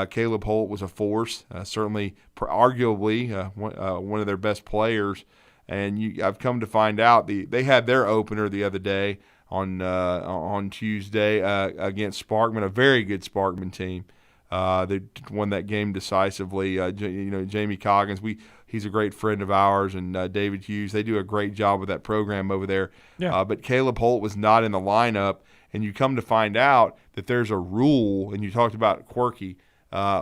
Caleb Holt was a force, certainly, arguably one of their best players. And I've come to find out they had their opener the other day on Tuesday against Sparkman, a very good Sparkman team. They won that game decisively. Jamie Coggins, he's a great friend of ours, and David Hughes. They do a great job with that program over there. Yeah. But Caleb Holt was not in the lineup, and you come to find out that there's a rule, and you talked about quirky,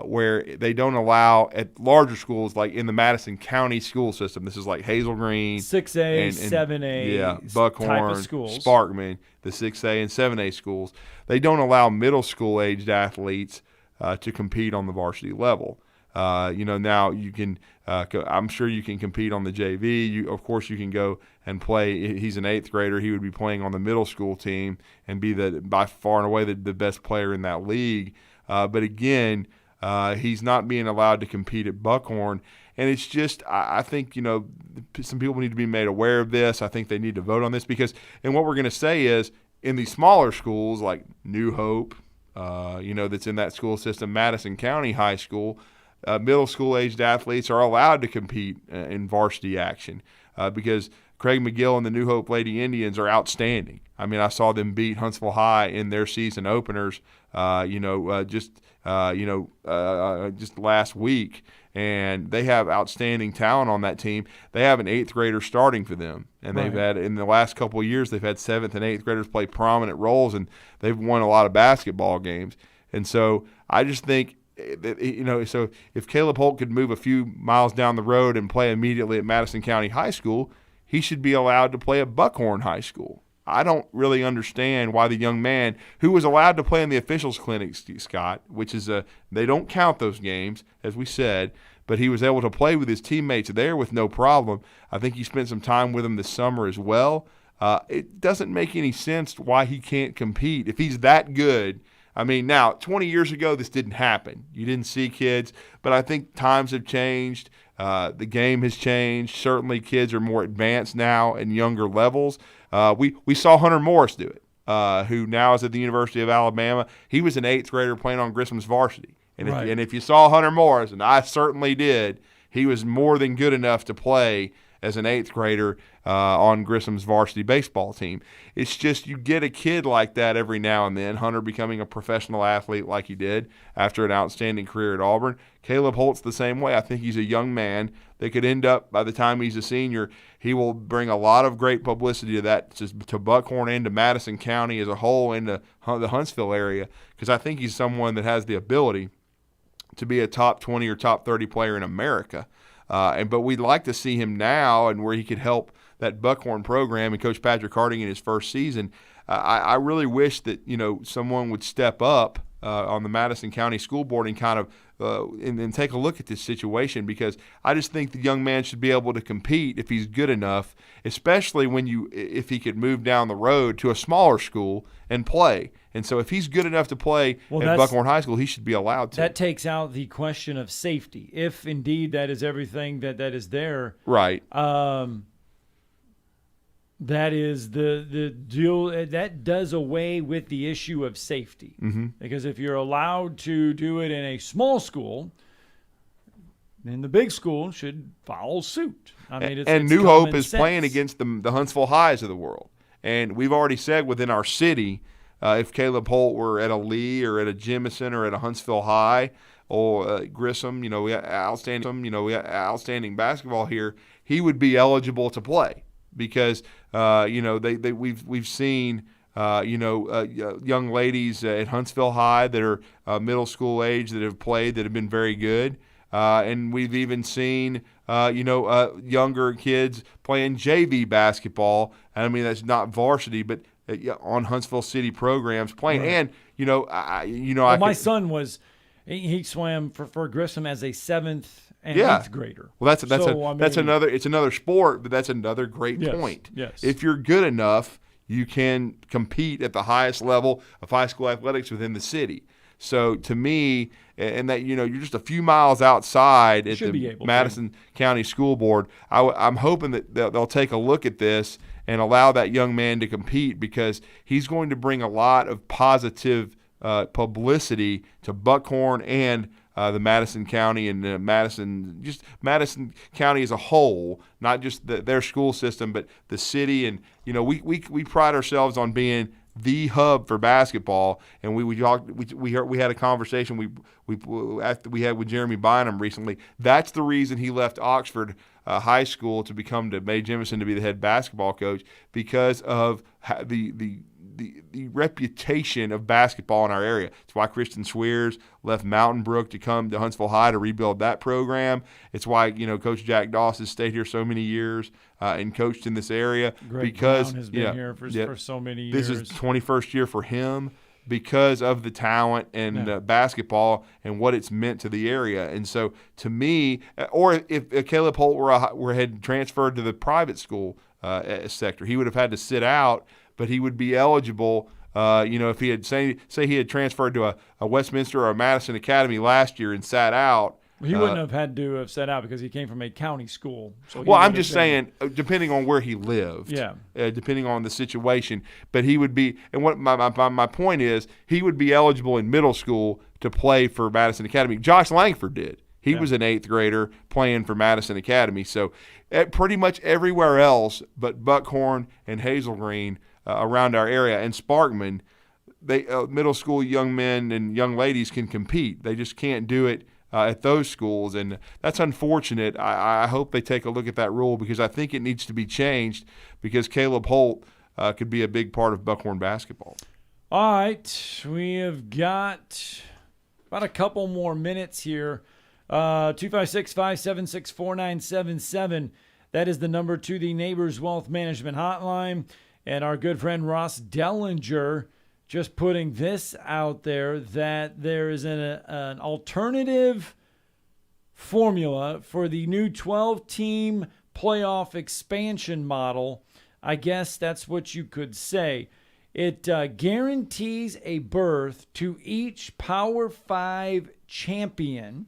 where they don't allow at larger schools, like in the Madison County school system. This is like Hazel Green, 6A, and 7A, Buckhorn, type of schools. Sparkman, the 6A and 7A schools. They don't allow middle school aged athletes to compete on the varsity level. Now you can. I'm sure you can compete on the JV. Of course, you can go and play. He's an 8th grader. He would be playing on the middle school team and be by far and away the best player in that league. But again, he's not being allowed to compete at Buckhorn. And it's just, I think, some people need to be made aware of this. I think they need to vote on this because, and what we're going to say is, in these smaller schools like New Hope, that's in that school system, Madison County High School, middle school aged athletes are allowed to compete in varsity action because Craig McGill and the New Hope Lady Indians are outstanding. I mean, I saw them beat Huntsville High in their season openers, just last week, and they have outstanding talent on that team. They have an 8th grader starting for them, and they've had in the last couple of years they've had 7th and 8th graders play prominent roles, and they've won a lot of basketball games. And so I just think that, so if Caleb Holt could move a few miles down the road and play immediately at Madison County High School, he should be allowed to play at Buckhorn High School. I don't really understand why the young man who was allowed to play in the officials clinic, Scott, which is they don't count those games, as we said, but he was able to play with his teammates there with no problem. I think he spent some time with them this summer as well. It doesn't make any sense why he can't compete if he's that good. I mean, now, 20 years ago, this didn't happen. You didn't see kids, but I think times have changed. The game has changed. Certainly kids are more advanced now in younger levels. We saw Hunter Morris do it, who now is at the University of Alabama. He was an 8th grader playing on Grissom's varsity. And if you saw Hunter Morris, and I certainly did, he was more than good enough to play as an 8th grader on Grissom's varsity baseball team. It's just you get a kid like that every now and then, Hunter becoming a professional athlete like he did after an outstanding career at Auburn. Caleb Holt's the same way. I think he's a young man that could end up, by the time he's a senior, he will bring a lot of great publicity to that, to Buckhorn and to Madison County as a whole, and to the Huntsville area, because I think he's someone that has the ability to be a top 20 or top 30 player in America. But we'd like to see him now, and where he could help that Buckhorn program and Coach Patrick Harding in his first season. I really wish that someone would step up on the Madison County School Board and kind of and take a look at this situation, because I just think the young man should be able to compete if he's good enough, especially if he could move down the road to a smaller school and play. And so if he's good enough to play at Buckhorn High School, he should be allowed to. That takes out the question of safety. If indeed that is everything that is there. Right. That is the deal. That does away with the issue of safety. Mm-hmm. Because if you're allowed to do it in a small school, then the big school should follow suit. I mean, it's New Hope is sense. playing against the Huntsville Highs of the world. And we've already said within our city, if Caleb Holt were at a Lee or at a Jemison or at a Huntsville High or Grissom, we got outstanding basketball here, he would be eligible to play, because we've seen young ladies at Huntsville High that are middle school age that have played that have been very good, and we've even seen younger kids playing JV basketball. I mean, that's not varsity, but on Huntsville City programs playing. Right. And my son he swam for Grissom as a 7th and 8th grader. Well, that's another sport, but that's another great point. Yes. If you're good enough, you can compete at the highest level of high school athletics within the city. So to me, and that you're just a few miles outside at the Madison County School Board, I'm hoping that they'll take a look at this and allow that young man to compete, because he's going to bring a lot of positive publicity to Buckhorn and the Madison County and Madison County as a whole, not just their school system, but the city. And we pride ourselves on being the hub for basketball. And we had a conversation we had with Jeremy Bynum recently. That's the reason he left Oxford High School to become to Mae Jemison to be the head basketball coach, because of the reputation of basketball in our area. It's why Christian Swears left Mountain Brook to come to Huntsville High to rebuild that program. It's why Coach Jack Doss has stayed here so many years and coached in this area. Greg because Brown has been here for so many years. This is 21st year for him, because of the talent and basketball and what it's meant to the area. And so to me, or if Caleb Holt had transferred to the private school sector, he would have had to sit out, but he would be eligible. If he had say he had transferred to a Westminster or a Madison Academy last year and sat out. He wouldn't have had to have set out because he came from a county school. So I'm just saying, depending on where he lived, depending on the situation. But he would be, and what my point is, he would be eligible in middle school to play for Madison Academy. Josh Langford did. He was an 8th grader playing for Madison Academy. So pretty much everywhere else but Buckhorn and Hazel Green around our area and Sparkman, middle school young men and young ladies can compete. They just can't do it at those schools, and that's unfortunate. I hope they take a look at that rule, because I think it needs to be changed, because Caleb Holt could be a big part of Buckhorn basketball. All right, we have got about a couple more minutes here. 256-576-4977. That is the number to the Neighbors Wealth Management Hotline. And our good friend Ross Dellinger just putting this out there, that there is an alternative formula for the new 12-team playoff expansion model. I guess that's what you could say. It guarantees a berth to each Power 5 champion.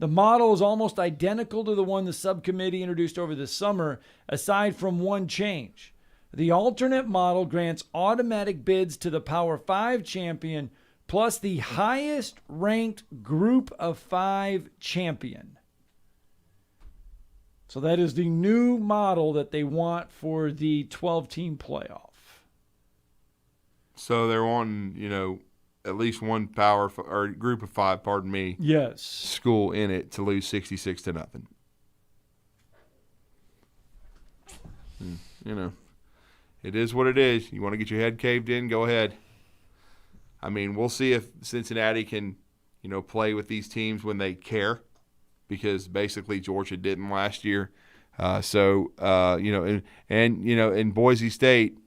The model is almost identical to the one the subcommittee introduced over the summer, aside from one change. The alternate model grants automatic bids to the Power 5 champion plus the highest ranked Group of 5 champion. So that is the new model that they want for the 12-team playoff. So they're wanting, at least one or Group of 5, Yes. school in it to lose 66-0. It is what it is. You want to get your head caved in, go ahead. I mean, we'll see if Cincinnati can, play with these teams when they care, because basically Georgia didn't last year. In Boise State,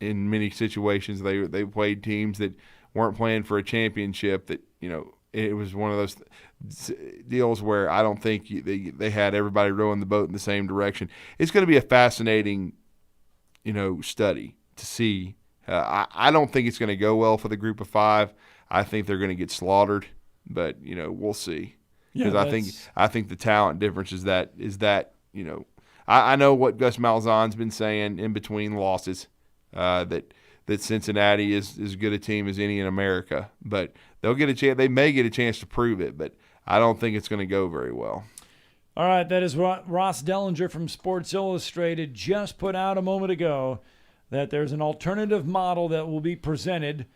in many situations, they played teams that weren't playing for a championship. That it was one of those deals where I don't think they had everybody rowing the boat in the same direction. It's going to be a fascinating study to see. I don't think it's going to go well for the Group of 5. I think they're going to get slaughtered, but we'll see. Because I think the talent difference is that I know what Gus Malzahn's been saying in between losses, that Cincinnati is as good a team as any in America, but they'll get a chance. They may get a chance to prove it, but I don't think it's going to go very well. All right, that is what Ross Dellinger from Sports Illustrated just put out a moment ago, that there's an alternative model that will be presented.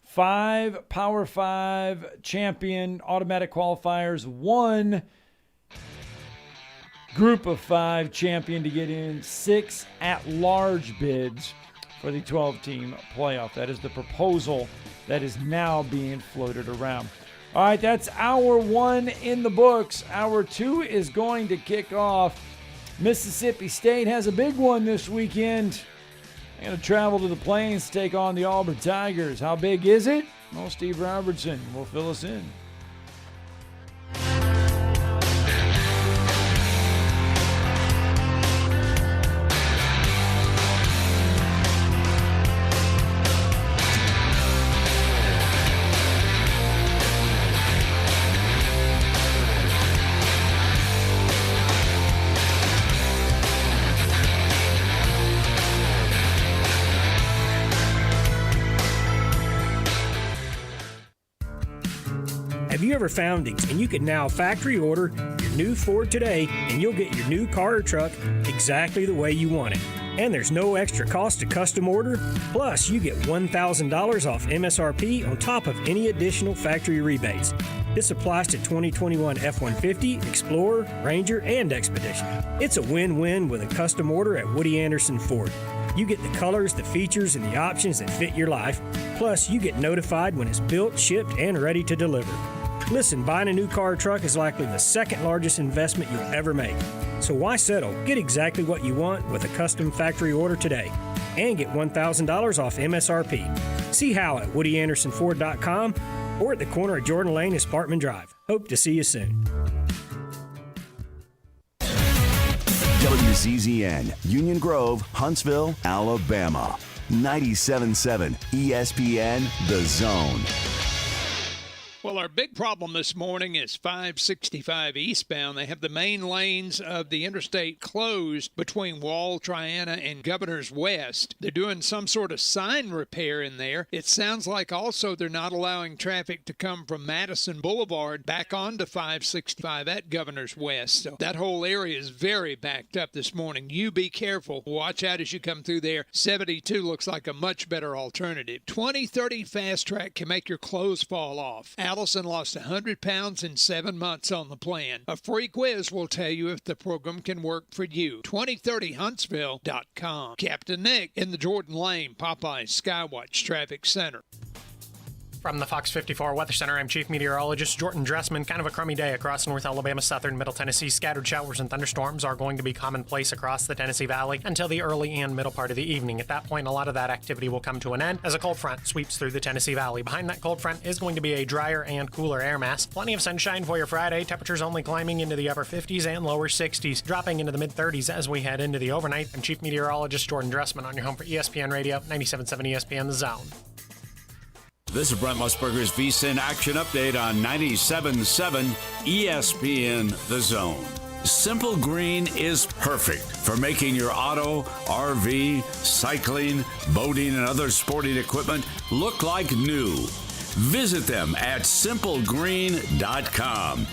5 Power 5 champion automatic qualifiers, 1 Group of 5 champion to get in, 6 at-large bids for the 12-team playoff. That is the proposal that is now being floated around. All right, that's hour 1 in the books. Hour 2 is going to kick off. Mississippi State has a big one this weekend. They're going to travel to the Plains to take on the Auburn Tigers. How big is it? Well, Steve Robertson will fill us in. Have you ever found these? And you can now factory order your new Ford today, and you'll get your new car or truck exactly the way you want it. And there's no extra cost to custom order. Plus, you get $1,000 off MSRP on top of any additional factory rebates. This applies to 2021 F-150, Explorer, Ranger, and Expedition. It's a win-win with a custom order at Woody Anderson Ford. You get the colors, the features, and the options that fit your life. Plus, you get notified when it's built, shipped, and ready to deliver. Listen, buying a new car or truck is likely the second largest investment you'll ever make. So why settle? Get exactly what you want with a custom factory order today. And get $1,000 off MSRP. See how at WoodyAndersonFord.com or at the corner of Jordan Lane and Sparkman Drive. Hope to see you soon. WZZN, Union Grove, Huntsville, Alabama. 97.7 ESPN, The Zone. Well, our big problem this morning is 565 eastbound. They have the main lanes of the interstate closed between Wall, Triana, and Governor's West. They're doing some sort of sign repair in there. It sounds like also they're not allowing traffic to come from Madison Boulevard back onto 565 at Governor's West. So that whole area is very backed up this morning. You be careful. Watch out as you come through there. 72 looks like a much better alternative. 2030 Fast Track can make your clothes fall off. Allison lost 100 pounds in 7 months on the plan. A free quiz will tell you if the program can work for you. 2030huntsville.com. Captain Nick in the Jordan Lane Popeyes Skywatch Traffic Center. From the Fox 54 Weather Center, I'm Chief Meteorologist Jordan Dressman. Kind of a crummy day across North Alabama, southern Middle Tennessee. Scattered showers and thunderstorms are going to be commonplace across the Tennessee Valley until the early and middle part of the evening. At that point, a lot of that activity will come to an end as a cold front sweeps through the Tennessee Valley. Behind that cold front is going to be a drier and cooler air mass. Plenty of sunshine for your Friday. Temperatures only climbing into the upper 50s and lower 60s, dropping into the mid-30s as we head into the overnight. I'm Chief Meteorologist Jordan Dressman on your home for ESPN Radio, 97.7 ESPN The Zone. This is Brent Musburger's VSiN Action Update on 97.7 ESPN The Zone. Simple Green is perfect for making your auto, RV, cycling, boating, and other sporting equipment look like new. Visit them at simplegreen.com.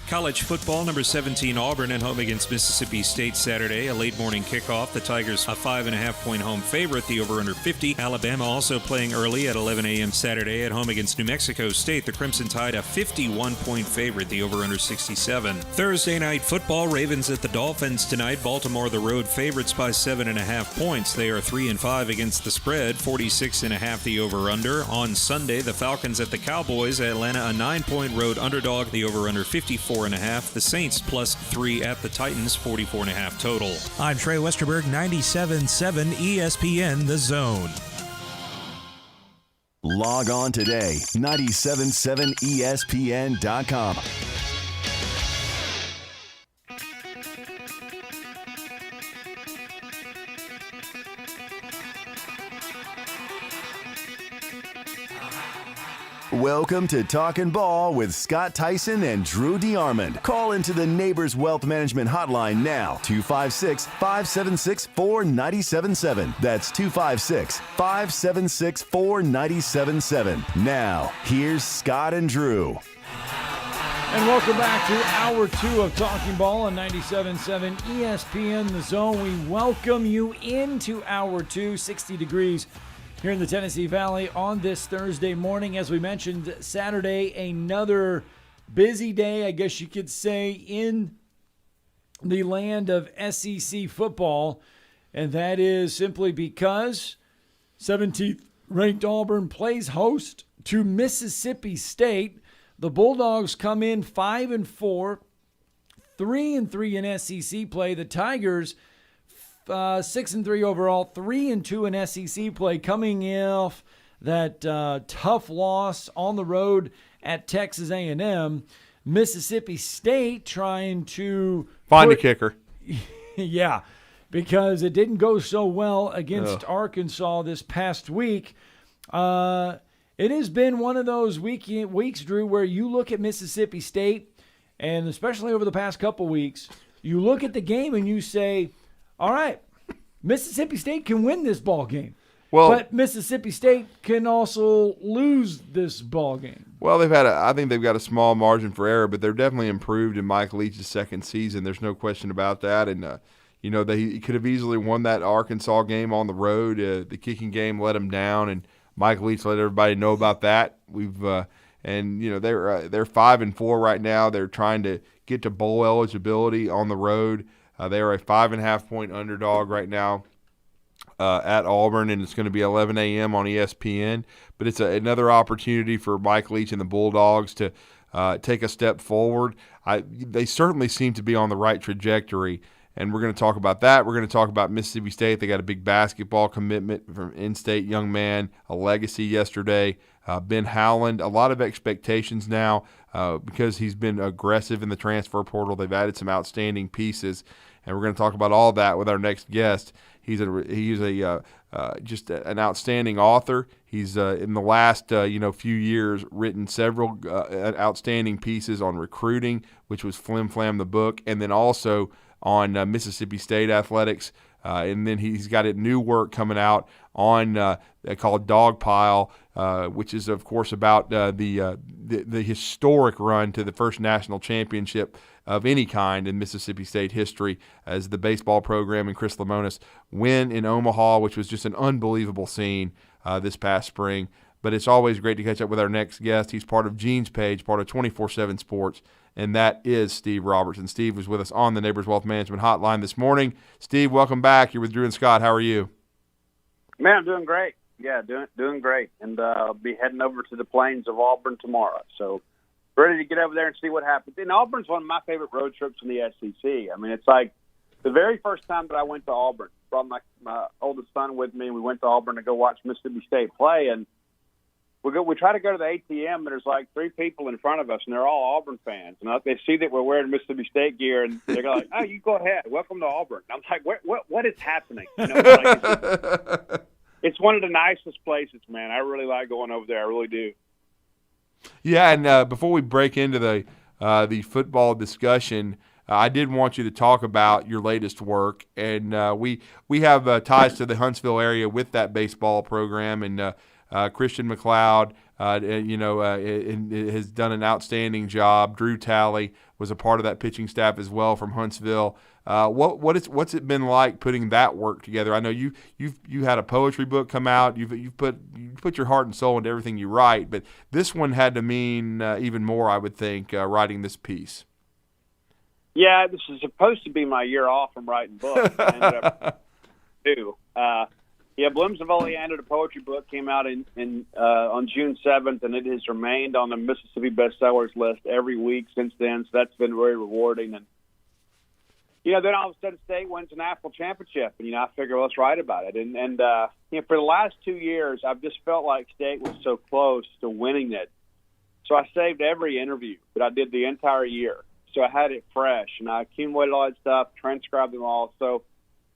College football, number 17 Auburn at home against Mississippi State Saturday. A late morning kickoff. The Tigers a 5.5-point home favorite. The over under 50. Alabama also playing early at 11 a.m. Saturday at home against New Mexico State. The Crimson Tide a 51-point favorite. The over under 67. Thursday night football. Ravens at the Dolphins tonight. Baltimore the road favorites by 7.5 points. They are 3-5 against the spread. 46.5 the over under. On Sunday the Falcons at the Cowboys. Atlanta a 9-point road underdog. The over under 54.5. The Saints +3 at the Titans, 44.5 total. I'm Trey Westerberg, 97.7 ESPN The Zone. Log on today, 977ESPN.com. Welcome to Talkin Ball with Scott Theisen and Drew DeArmond. Call into the Neighbors Wealth Management Hotline now, 256-576-4977. That's 256-576-4977. Now, here's Scott and Drew. And welcome back to Hour 2 of Talking Ball on 97.7 ESPN The Zone. We welcome you into Hour 2, 60 degrees here in the Tennessee Valley on this Thursday morning. As we mentioned, Saturday, another busy day, I guess you could say, in the land of SEC football. And that is simply because 17th ranked Auburn plays host to Mississippi State. The Bulldogs come in 5-4, 3-3 in SEC play. The Tigers 6-3 overall, 3-2 in SEC play, coming off that tough loss on the road at Texas A&M. Mississippi State trying to find a kicker. Yeah, because it didn't go so well against Arkansas this past week. It has been one of those weeks, Drew, where you look at Mississippi State, and especially over the past couple weeks, you look at the game and you say, all right, Mississippi State can win this ball game. Well, but Mississippi State can also lose this ball game. Well, I think they've got a small margin for error, but they're definitely improved in Mike Leach's second season. There's no question about that. And, they could have easily won that Arkansas game on the road. The kicking game let them down, and Mike Leach let everybody know about that. They're 5-4 right now. They're trying to get to bowl eligibility on the road. They are a 5.5-point underdog right now at Auburn, and it's going to be 11 a.m. on ESPN. But it's another opportunity for Mike Leach and the Bulldogs to take a step forward. They certainly seem to be on the right trajectory, and we're going to talk about that. We're going to talk about Mississippi State. They got a big basketball commitment from in-state young man, a legacy yesterday. Ben Howland, a lot of expectations now because he's been aggressive in the transfer portal. They've added some outstanding pieces, and we're going to talk about all that with our next guest. He's just an outstanding author. He's in the last few years written several outstanding pieces on recruiting, which was Flim Flam the book, and then also on Mississippi State athletics. And then he's got a new work coming out on called Dogpile, which is, of course, about the historic run to the first national championship of any kind in Mississippi State history as the baseball program and Chris Lemonis win in Omaha, which was just an unbelievable scene this past spring. But it's always great to catch up with our next guest. He's part of Gene's Page, part of 24/7 Sports, and that is Steve Robertson. Steve was with us on the Neighbors Wealth Management Hotline this morning. Steve, welcome back. You're with Drew and Scott. How are you? Man, I'm doing great. Yeah, doing great, and I'll be heading over to the plains of Auburn tomorrow. So ready to get over there and see what happens. And Auburn's one of my favorite road trips in the SEC. I mean, it's like the very first time that I went to Auburn, brought my oldest son with me, and we went to Auburn to go watch Mississippi State play. And we try to go to the ATM, and there's like 3 people in front of us, and they're all Auburn fans. And they see that we're wearing Mississippi State gear, and they're like, "Oh, you go ahead. Welcome to Auburn." And I'm like, "What is happening?" You know, it's one of the nicest places, man. I really like going over there. I really do. Yeah, and before we break into the football discussion, I did want you to talk about your latest work, and we have ties to the Huntsville area with that baseball program, and Christian McLeod, has done an outstanding job. Drew Talley was a part of that pitching staff as well from Huntsville. What's it been like putting that work together? I know you had a poetry book come out. You put your heart and soul into everything you write, but this one had to mean even more, I would think, writing this piece. Yeah, this is supposed to be my year off from writing books. I ended up Blooms of Oleander, the poetry book, came out on June 7th, and it has remained on the Mississippi bestsellers list every week since then. So that's been very rewarding. And then all of a sudden, State wins a national championship, and I figure let's write about it. And for the last 2 years, I've just felt like State was so close to winning it. So I saved every interview that I did the entire year. So I had it fresh, and I accumulated all that stuff, transcribed them all. So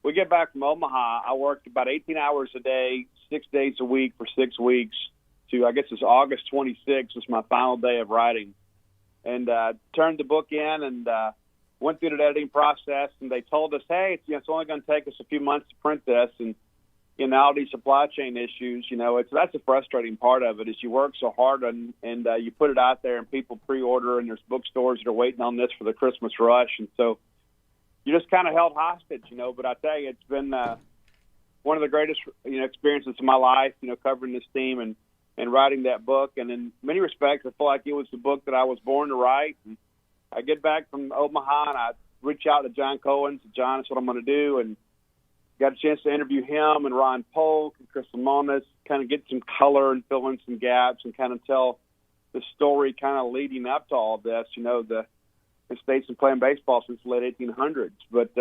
we get back from Omaha. I worked about 18 hours a day, 6 days a week for 6 weeks to, I guess it's August 26th was my final day of writing. And turned the book in and went through the editing process, and they told us, hey, it's only going to take us a few months to print this. And all these supply chain issues, that's a frustrating part of it is you work so hard and you put it out there and people pre-order, and there's bookstores that are waiting on this for the Christmas rush. And so you just kind of held hostage, but I tell you, it's been one of the greatest, experiences of my life, covering this team and writing that book. And in many respects, I feel like it was the book that I was born to write. And I get back from Omaha and I reach out to John Cohen. So John, that's what I'm going to do. And got a chance to interview him and Ron Polk and Chris Lamonis, kind of get some color and fill in some gaps and kind of tell the story kind of leading up to all of this. The State's been playing baseball since the late 1800s. But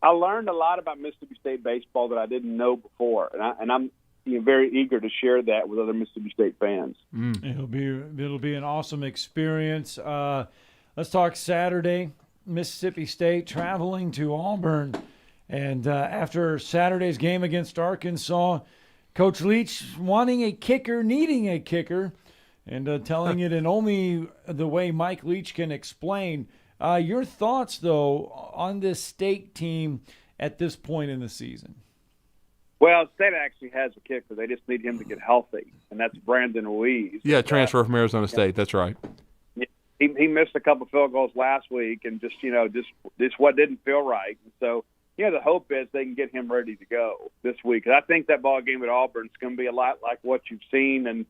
I learned a lot about Mississippi State baseball that I didn't know before, and I'm very eager to share that with other Mississippi State fans. It'll be an awesome experience. Let's talk Saturday. Mississippi State traveling to Auburn. And after Saturday's game against Arkansas, Coach Leach wanting a kicker, needing a kicker, and telling it in only the way Mike Leach can explain. Your thoughts, though, on this State team at this point in the season? Well, State actually has a kicker. They just need him to get healthy, and that's Brandon Ruiz. Yeah, transfer from Arizona State. That's right. He missed a couple field goals last week, and just what didn't feel right. And so, the hope is they can get him ready to go this week. And I think that ball game at Auburn is going to be a lot like what you've seen and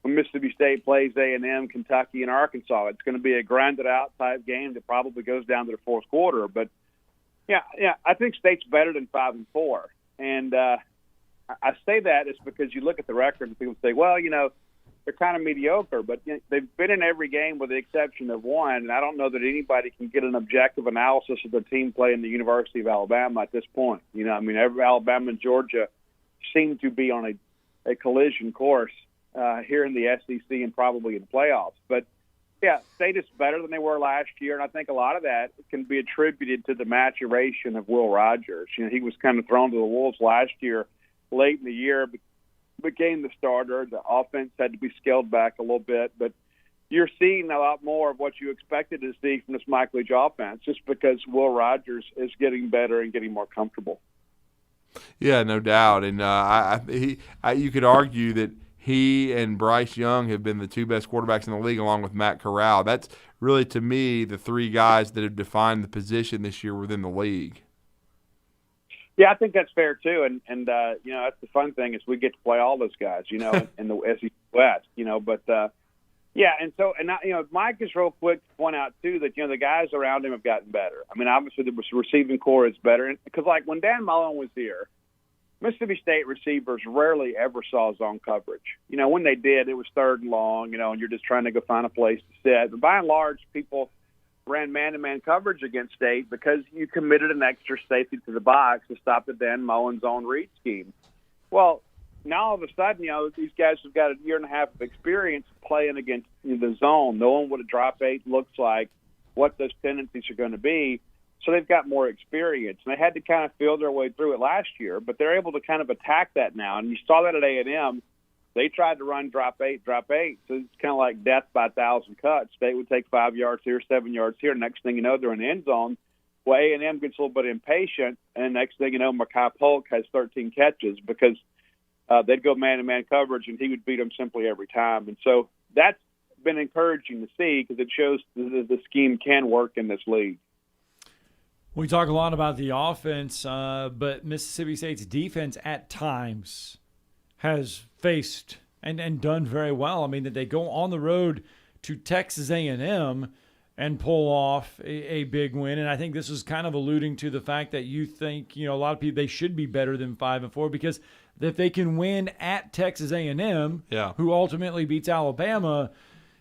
when Mississippi State plays A&M, Kentucky, and Arkansas. It's going to be a grinded-out type game that probably goes down to the fourth quarter. But, I think State's better than 5-4. And I say that is because you look at the record and people say, well, they're kind of mediocre. But they've been in every game with the exception of one. And I don't know that anybody can get an objective analysis of their team playing the University of Alabama at this point. Every Alabama and Georgia seem to be on a collision course here in the SEC and probably in the playoffs. But, State is better than they were last year, and I think a lot of that can be attributed to the maturation of Will Rogers. He was kind of thrown to the wolves last year, late in the year, became the starter. The offense had to be scaled back a little bit, but you're seeing a lot more of what you expected to see from this Mike Leach offense just because Will Rogers is getting better and getting more comfortable. Yeah, no doubt. And you could argue that he and Bryce Young have been the two best quarterbacks in the league along with Matt Corral. That's really, to me, the three guys that have defined the position this year within the league. Yeah, I think that's fair too, and that's the fun thing is we get to play all those guys, in the SEC West, but Mike is real quick to point out too that the guys around him have gotten better. I mean, obviously the receiving core is better, because like when Dan Mullen was here, Mississippi State receivers rarely ever saw zone coverage. When they did, it was third and long, and you're just trying to go find a place to sit. But by and large, people ran man-to-man coverage against State because you committed an extra safety to the box to stop the Dan Mullen zone read scheme. Well, now all of a sudden, these guys have got a year and a half of experience playing against the zone, knowing what a drop 8 looks like, what those tendencies are going to be. So they've got more experience, and they had to kind of feel their way through it last year, but they're able to kind of attack that now. And you saw that at A&M. They tried to run drop 8, so it's kind of like death by 1,000 cuts. State would take 5 yards here, 7 yards here. Next thing you know, they're in the end zone. Well, A&M gets a little bit impatient, and next thing you know, Mekhi Polk has 13 catches because they'd go man-to-man coverage, and he would beat them simply every time. And so that's been encouraging to see because it shows the scheme can work in this league. We talk a lot about the offense, but Mississippi State's defense at times has faced and done very well. I mean, that they go on the road to Texas A&M and pull off a big win. And I think this is kind of alluding to the fact that you think, a lot of people, they should be better than 5-4 because if they can win at Texas A&M, who ultimately beats Alabama,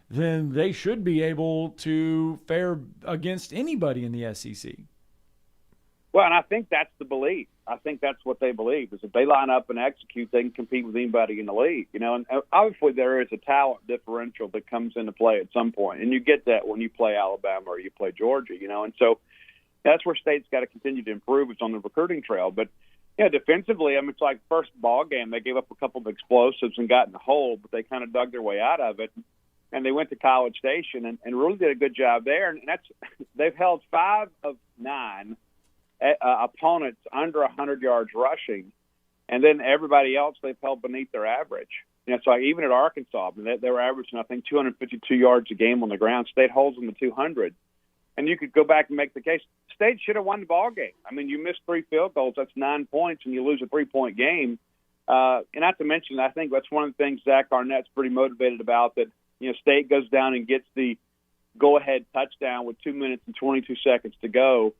then they should be able to fare against anybody in the SEC. Well, and I think that's the belief. I think that's what they believe, is if they line up and execute, they can compete with anybody in the league. And obviously there is a talent differential that comes into play at some point, and you get that when you play Alabama or you play Georgia, and so that's where State's got to continue to improve. It's on the recruiting trail. But, defensively, it's like first ball game, they gave up a couple of explosives and got in the hole, but they kind of dug their way out of it. And they went to College Station and really did a good job there. And they've held 5 of 9 opponents under 100 yards rushing, and then everybody else they've held beneath their average. So even at Arkansas, they were averaging, I think, 252 yards a game on the ground. State holds them to 200. And you could go back and make the case, State should have won the ball game. You missed 3 field goals, that's 9 points, and you lose a 3-point game. And not to mention, I think that's one of the things Zach Arnett's pretty motivated about, that State goes down and gets the go-ahead touchdown with 2 minutes and 22 seconds to go,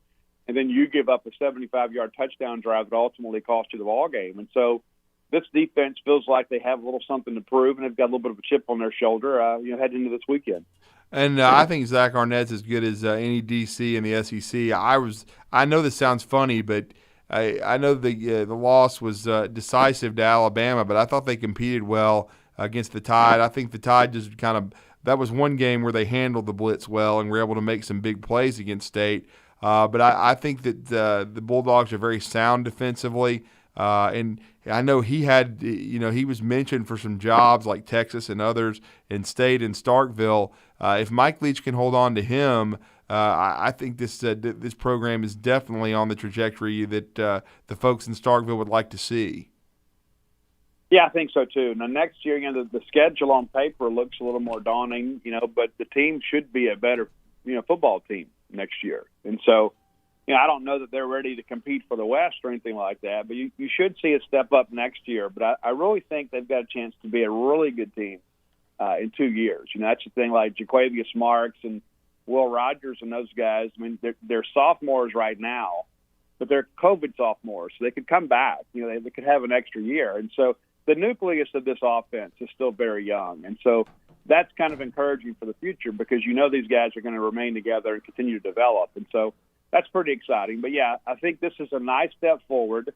and then you give up a 75-yard touchdown drive that ultimately cost you the ball game. And so this defense feels like they have a little something to prove, and they've got a little bit of a chip on their shoulder, heading into this weekend. And I think Zach Arnett's as good as any DC in the SEC. I know this sounds funny, but I know the loss was decisive to Alabama, but I thought they competed well against the Tide. I think the Tide just that was one game where they handled the blitz well and were able to make some big plays against State. But I think that the Bulldogs are very sound defensively. And I know he had, he was mentioned for some jobs like Texas and others in State and Starkville. If Mike Leach can hold on to him, I think this program is definitely on the trajectory that the folks in Starkville would like to see. Yeah, I think so too. Now next year, the schedule on paper looks a little more daunting, but the team should be a better, football team next year. And so, I don't know that they're ready to compete for the West or anything like that, but you should see a step up next year. But I really think they've got a chance to be a really good team in 2 years. That's the thing, like Jaquavius Marks and Will Rogers and those guys. They're sophomores right now, but they're COVID sophomores, so they could come back. They could have an extra year. And so the nucleus of this offense is still very young. And so that's kind of encouraging for the future because these guys are going to remain together and continue to develop. And so that's pretty exciting. But, yeah, I think this is a nice step forward.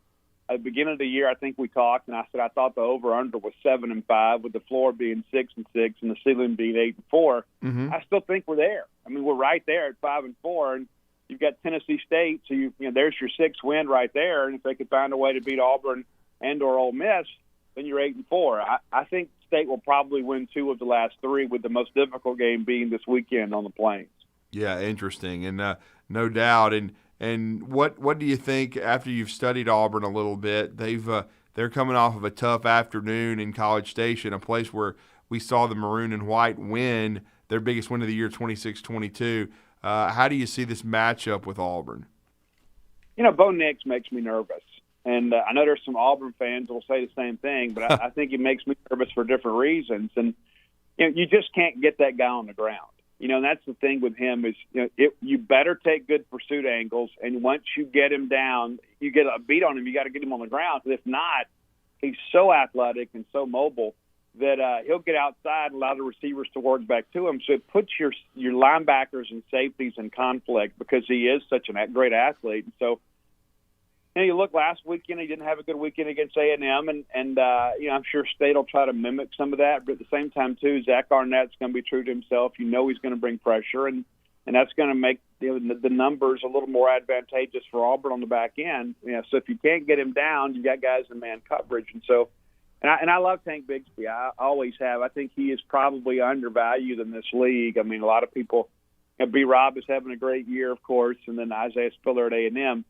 At the beginning of the year, I think we talked, and I said I thought the over-under was 7-5, with the floor being 6-6 and the ceiling being 8-4. Mm-hmm. I still think we're there. We're right there at 5-4, and you've got Tennessee State, so there's your 6th win right there. And if they could find a way to beat Auburn and or Ole Miss, then you're 8-4. I think State will probably win 2 of the last 3, with the most difficult game being this weekend on the Plains. Yeah, interesting, and no doubt. And what do you think after you've studied Auburn a little bit? They're coming off of a tough afternoon in College Station, a place where we saw the Maroon and White win their biggest win of the year, 26-22. How do you see this matchup with Auburn? Bo Nix makes me nervous. And I know there's some Auburn fans that will say the same thing, but I think it makes me nervous for different reasons. And you just can't get that guy on the ground. And that's the thing with him is you better take good pursuit angles, and once you get him down, you get a beat on him, you got to get him on the ground. If not, he's so athletic and so mobile that he'll get outside and allow the receivers to work back to him. So it puts your linebackers and safeties in conflict because he is such a great athlete. And so, you look last weekend, he didn't have a good weekend against A&M, and I'm sure State will try to mimic some of that. But at the same time, too, Zach Arnett's going to be true to himself. He's going to bring pressure, and that's going to make the numbers a little more advantageous for Auburn on the back end. So if you can't get him down, you got guys in man coverage, and so. And I love Tank Bigsby. I always have. I think he is probably undervalued in this league. I mean, a lot of people. B. Rob is having a great year, of course, and then Isaiah Spiller at A&M.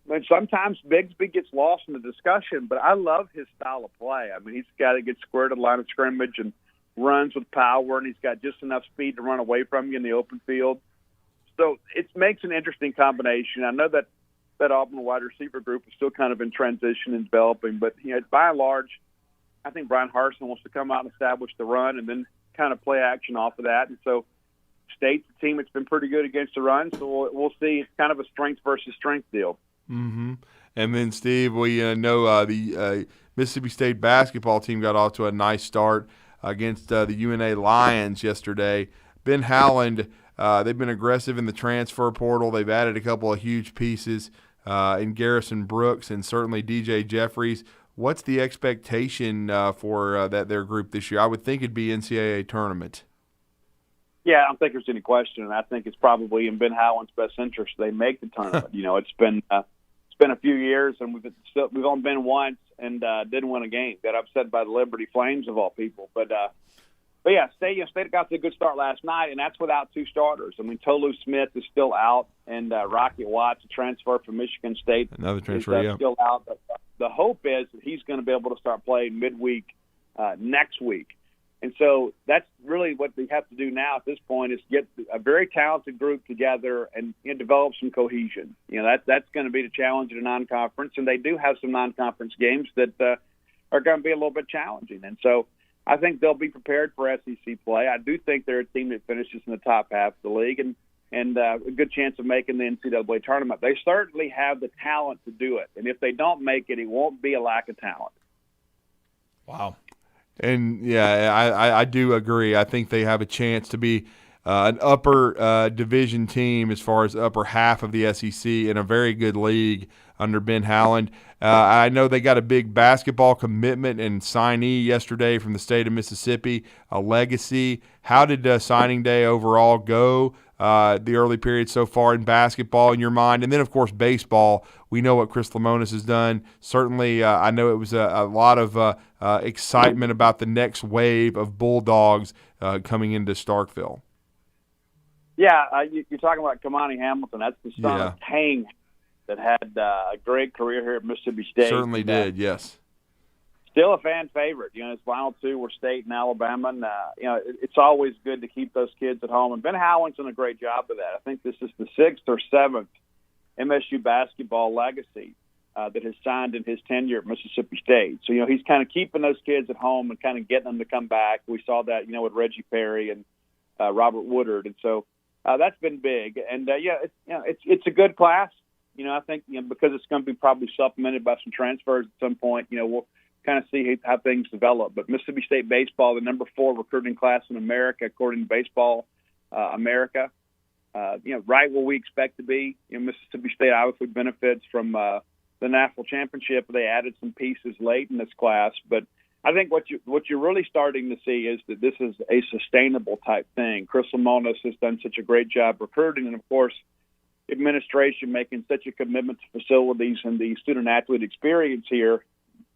But sometimes Bigsby gets lost in the discussion, but I love his style of play. I mean, he's got to get square to the line of scrimmage and runs with power, and he's got just enough speed to run away from you in the open field. So it makes an interesting combination. I know that Auburn wide receiver group is still kind of in transition and developing, but by and large, I think Brian Harsin wants to come out and establish the run and then kind of play action off of that. And so State's a team that's been pretty good against the run, so we'll see. It's kind of a strength versus strength deal. Mm-hmm. And then, Steve, we know the Mississippi State basketball team got off to a nice start against the UNA Lions yesterday. Ben Howland, they've been aggressive in the transfer portal. They've added a couple of huge pieces in Garrison Brooks and certainly DJ Jeffries. What's the expectation for their group this year? I would think it'd be NCAA tournament. Yeah, I don't think there's any question, and I think it's probably in Ben Howland's best interest they make the tournament. It's been a few years, and we've only been once and didn't win a game. Got upset by the Liberty Flames of all people, but yeah, State got to a good start last night, and that's without two starters. I mean, Tolu Smith is still out, and Rocket Watts, a transfer from Michigan State, another transfer, is still out. But the hope is that he's going to be able to start playing midweek next week. And so that's really what they have to do now at this point is get a very talented group together and develop some cohesion. That's going to be the challenge in a non-conference, and they do have some non-conference games that are going to be a little bit challenging. And so I think they'll be prepared for SEC play. I do think they're a team that finishes in the top half of the league and a good chance of making the NCAA tournament. They certainly have the talent to do it, and if they don't make it, it won't be a lack of talent. Wow. And, yeah, I do agree. I think they have a chance to be an upper division team as far as upper half of the SEC in a very good league under Ben Howland. I know they got a big basketball commitment and signee yesterday from the state of Mississippi, a legacy. How did signing day overall go, the early period so far in basketball in your mind? And then, of course, baseball. We know what Chris Lemonis has done. Certainly, I know it was a lot of excitement about the next wave of Bulldogs coming into Starkville. Yeah, you're talking about Kamani Hamilton. That's the son of Tang that had a great career here at Mississippi State. Certainly did, yes. Still a fan favorite. His final two were State and Alabama. And, it's always good to keep those kids at home. And Ben Howland's done a great job of that. I think this is the 6th or 7th MSU basketball legacy that has signed in his tenure at Mississippi State. So, he's kind of keeping those kids at home and kind of getting them to come back. We saw that, with Reggie Perry and Robert Woodard. And so that's been big. And, it's a good class. I think because it's going to be probably supplemented by some transfers at some point, we'll kind of see how things develop. But Mississippi State baseball, the number 4 recruiting class in America, according to Baseball America, right where we expect to be. Mississippi State obviously benefits from the national championship. They added some pieces late in this class, but I think what you're really starting to see is that this is a sustainable type thing. Chris Lemonis has done such a great job recruiting, and of course, administration making such a commitment to facilities and the student-athlete experience here,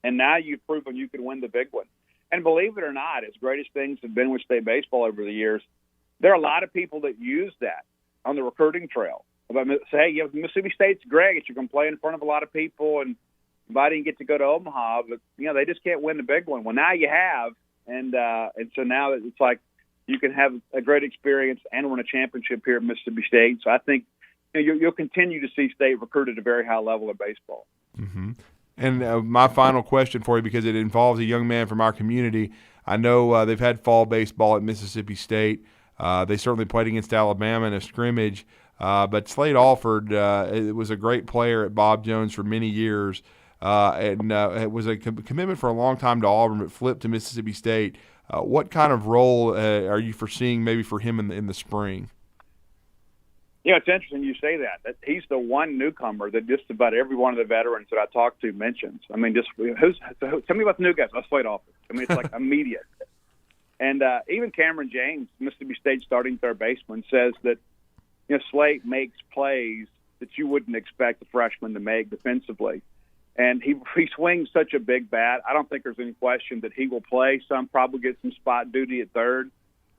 and now you've proven you can win the big one. And believe it or not, as great as things have been with state baseball over the years, there are a lot of people that use that on the recruiting trail. Say, hey, Mississippi State's great. You're going to play in front of a lot of people, and if I didn't get to go to Omaha, but they just can't win the big one. Well, now you have, and so now it's like you can have a great experience and win a championship here at Mississippi State. So I think you'll continue to see State recruit at a very high level of baseball. Mm-hmm. And my final question for you, because it involves a young man from our community. I know they've had fall baseball at Mississippi State. They certainly played against Alabama in a scrimmage. But Slade Alford was a great player at Bob Jones for many years, and it was a commitment for a long time to Auburn, but flipped to Mississippi State. What kind of role are you foreseeing maybe for him in the spring? Yeah, it's interesting you say that. He's the one newcomer that just about every one of the veterans that I talked to mentions. I mean, just tell me about the new guys. Let's play it off. I mean, it's like immediate. And even Cameron James, Mississippi State starting third baseman, says that Slate makes plays that you wouldn't expect a freshman to make defensively. And he swings such a big bat. I don't think there's any question that he will play some, probably get some spot duty at third.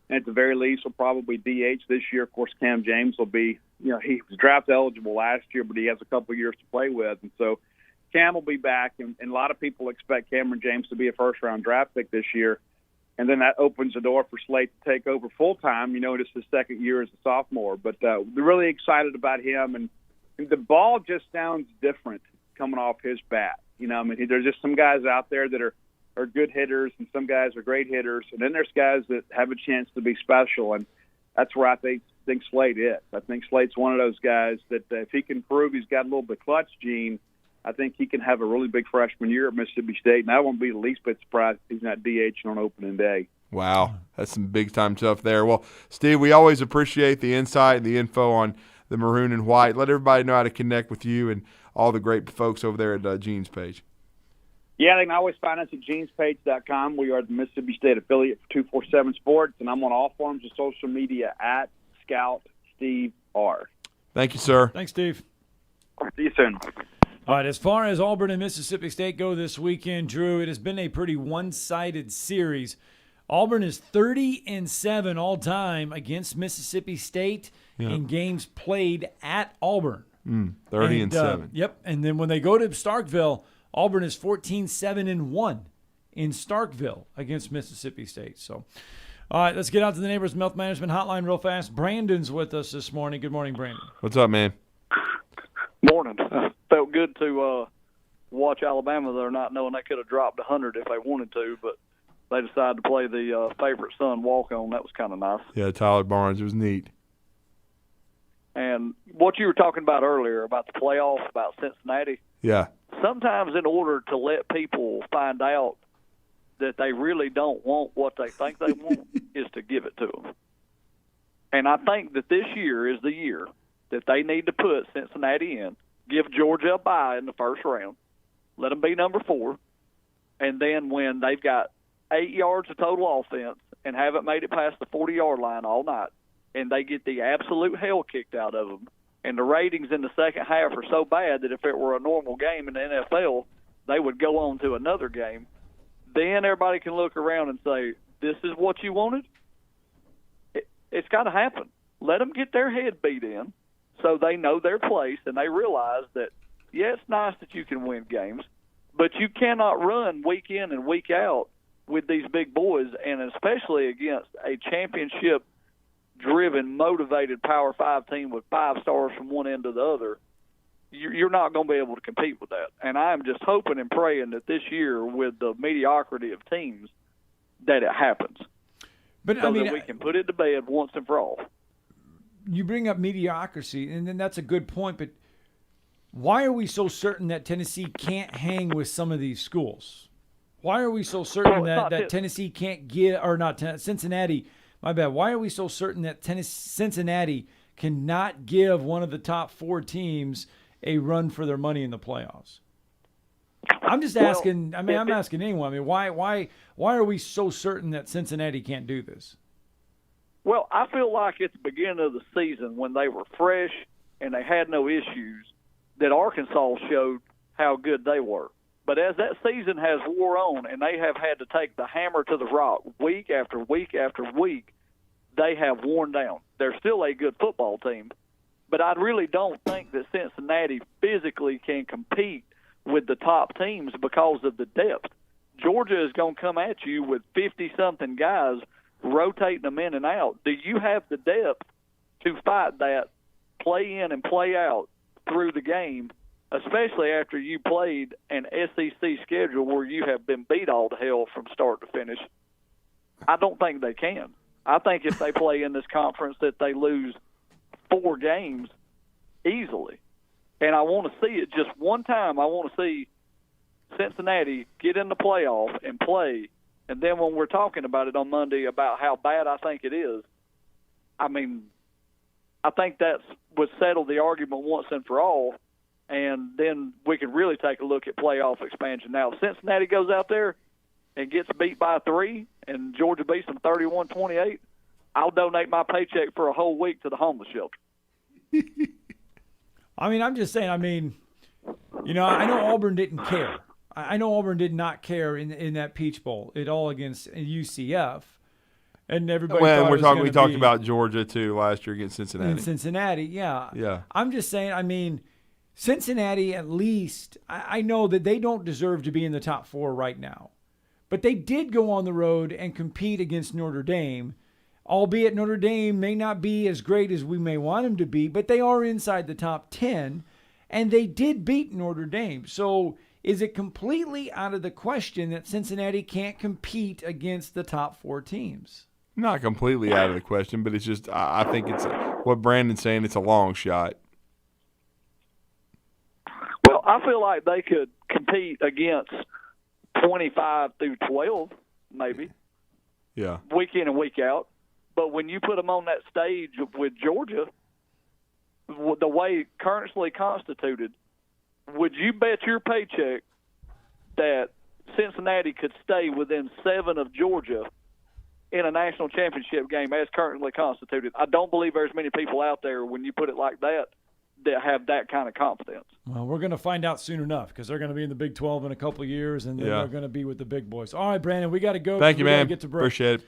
And at the very least, will probably DH this year. Of course, Cam James will be, he was draft eligible last year, but he has a couple of years to play with. And so Cam will be back, and a lot of people expect Cameron James to be a first-round draft pick this year. And then that opens the door for Slate to take over full-time. It's his second year as a sophomore. But we're really excited about him. And the ball just sounds different coming off his bat. There's just some guys out there that are good hitters, and some guys are great hitters. And then there's guys that have a chance to be special. And that's where I think Slate is. I think Slate's one of those guys that if he can prove he's got a little bit of clutch gene, I think he can have a really big freshman year at Mississippi State, and I won't be the least bit surprised if he's not DHing on opening day. Wow, that's some big-time stuff there. Well, Steve, we always appreciate the insight and the info on the maroon and white. Let everybody know how to connect with you and all the great folks over there at Gene's Page. Yeah, they can always find us at genespage.com. We are the Mississippi State affiliate for 247 Sports, and I'm on all forms of social media at Scout Steve R. Thank you, sir. Thanks, Steve. See you soon. All right, as far as Auburn and Mississippi State go this weekend, Drew, it has been a pretty one-sided series. Auburn is 30-7 all time against Mississippi State in games played at Auburn. 30-7. Yep, and then when they go to Starkville, Auburn is 14-7-1 in Starkville against Mississippi State. So, all right, let's get out to the Neighbors Wealth Management Hotline real fast. Brandon's with us this morning. Good morning, Brandon. What's up, man? Morning. Felt good to watch Alabama there, not knowing they could have dropped 100 if they wanted to, but they decided to play the favorite son walk-on. That was kind of nice. Yeah, Tyler Barnes. It was neat. And what you were talking about earlier about the playoff, about Cincinnati. Yeah. Sometimes in order to let people find out that they really don't want what they think they want is to give it to them. And I think that this year is the year that they need to put Cincinnati in, give Georgia a bye in the first round, let them be number 4, and then when they've got 8 yards of total offense and haven't made it past the 40-yard line all night, and they get the absolute hell kicked out of them, and the ratings in the second half are so bad that if it were a normal game in the NFL, they would go on to another game, then everybody can look around and say, this is what you wanted? It's got to happen. Let them get their head beat in so they know their place and they realize that, yeah, it's nice that you can win games, but you cannot run week in and week out with these big boys, and especially against a championship-driven, motivated Power 5 team with 5 stars from one end to the other. You're not going to be able to compete with that. And I'm just hoping and praying that this year, with the mediocrity of teams, that it happens. But so that we can put it to bed once and for all. You bring up mediocrity, and then that's a good point, but why are we so certain that Tennessee can't hang with some of these schools? Why are we so certain that Tennessee can't get, or not Cincinnati, my bad. Why are we so certain that Cincinnati cannot give one of the top 4 teams a run for their money in the playoffs? I'm just asking. I'm asking anyone. Why are we so certain that Cincinnati can't do this? Well, I feel like at the beginning of the season when they were fresh and they had no issues, that Arkansas showed how good they were. But as that season has wore on and they have had to take the hammer to the rock week after week after week, they have worn down. They're still a good football team, but I really don't think that Cincinnati physically can compete with the top teams because of the depth. Georgia is going to come at you with 50-something guys rotating them in and out. Do you have the depth to fight that play in and play out through the game, especially after you played an SEC schedule where you have been beat all to hell from start to finish? I don't think they can. I think if they play in this conference that they lose 4 games easily. And I want to see it just one time. I want to see Cincinnati get in the playoff and play. And then when we're talking about it on Monday about how bad I think it is, I mean, I think that would settle the argument once and for all. And then we can really take a look at playoff expansion. Now, if Cincinnati goes out there and gets beat by 3 and Georgia beats them 31-28, I'll donate my paycheck for a whole week to the homeless shelter. I mean, I'm just saying, I know Auburn didn't care. I know Auburn did not care in that Peach Bowl at all against UCF. And everybody we talked about Georgia, too, last year against Cincinnati. In Cincinnati, yeah. Yeah. I'm just saying, Cincinnati, at least, I know that they don't deserve to be in the top 4 right now. But they did go on the road and compete against Notre Dame, albeit Notre Dame may not be as great as we may want them to be, but they are inside the top 10, and they did beat Notre Dame. So is it completely out of the question that Cincinnati can't compete against the top 4 teams? Not completely out of the question, but it's just I think it's what Brandon's saying. It's a long shot. Well, I feel like they could compete against 25 through 12, maybe. Yeah. Week in and week out. But when you put them on that stage with Georgia, the way currently constituted, would you bet your paycheck that Cincinnati could stay within 7 of Georgia in a national championship game as currently constituted? I don't believe there's many people out there, when you put it like that have that kind of confidence. Well, we're going to find out soon enough because they're going to be in the Big 12 in a couple of years, and then they're going to be with the big boys. All right, Brandon, we got to go. Thank you, man. Get to break. Appreciate it.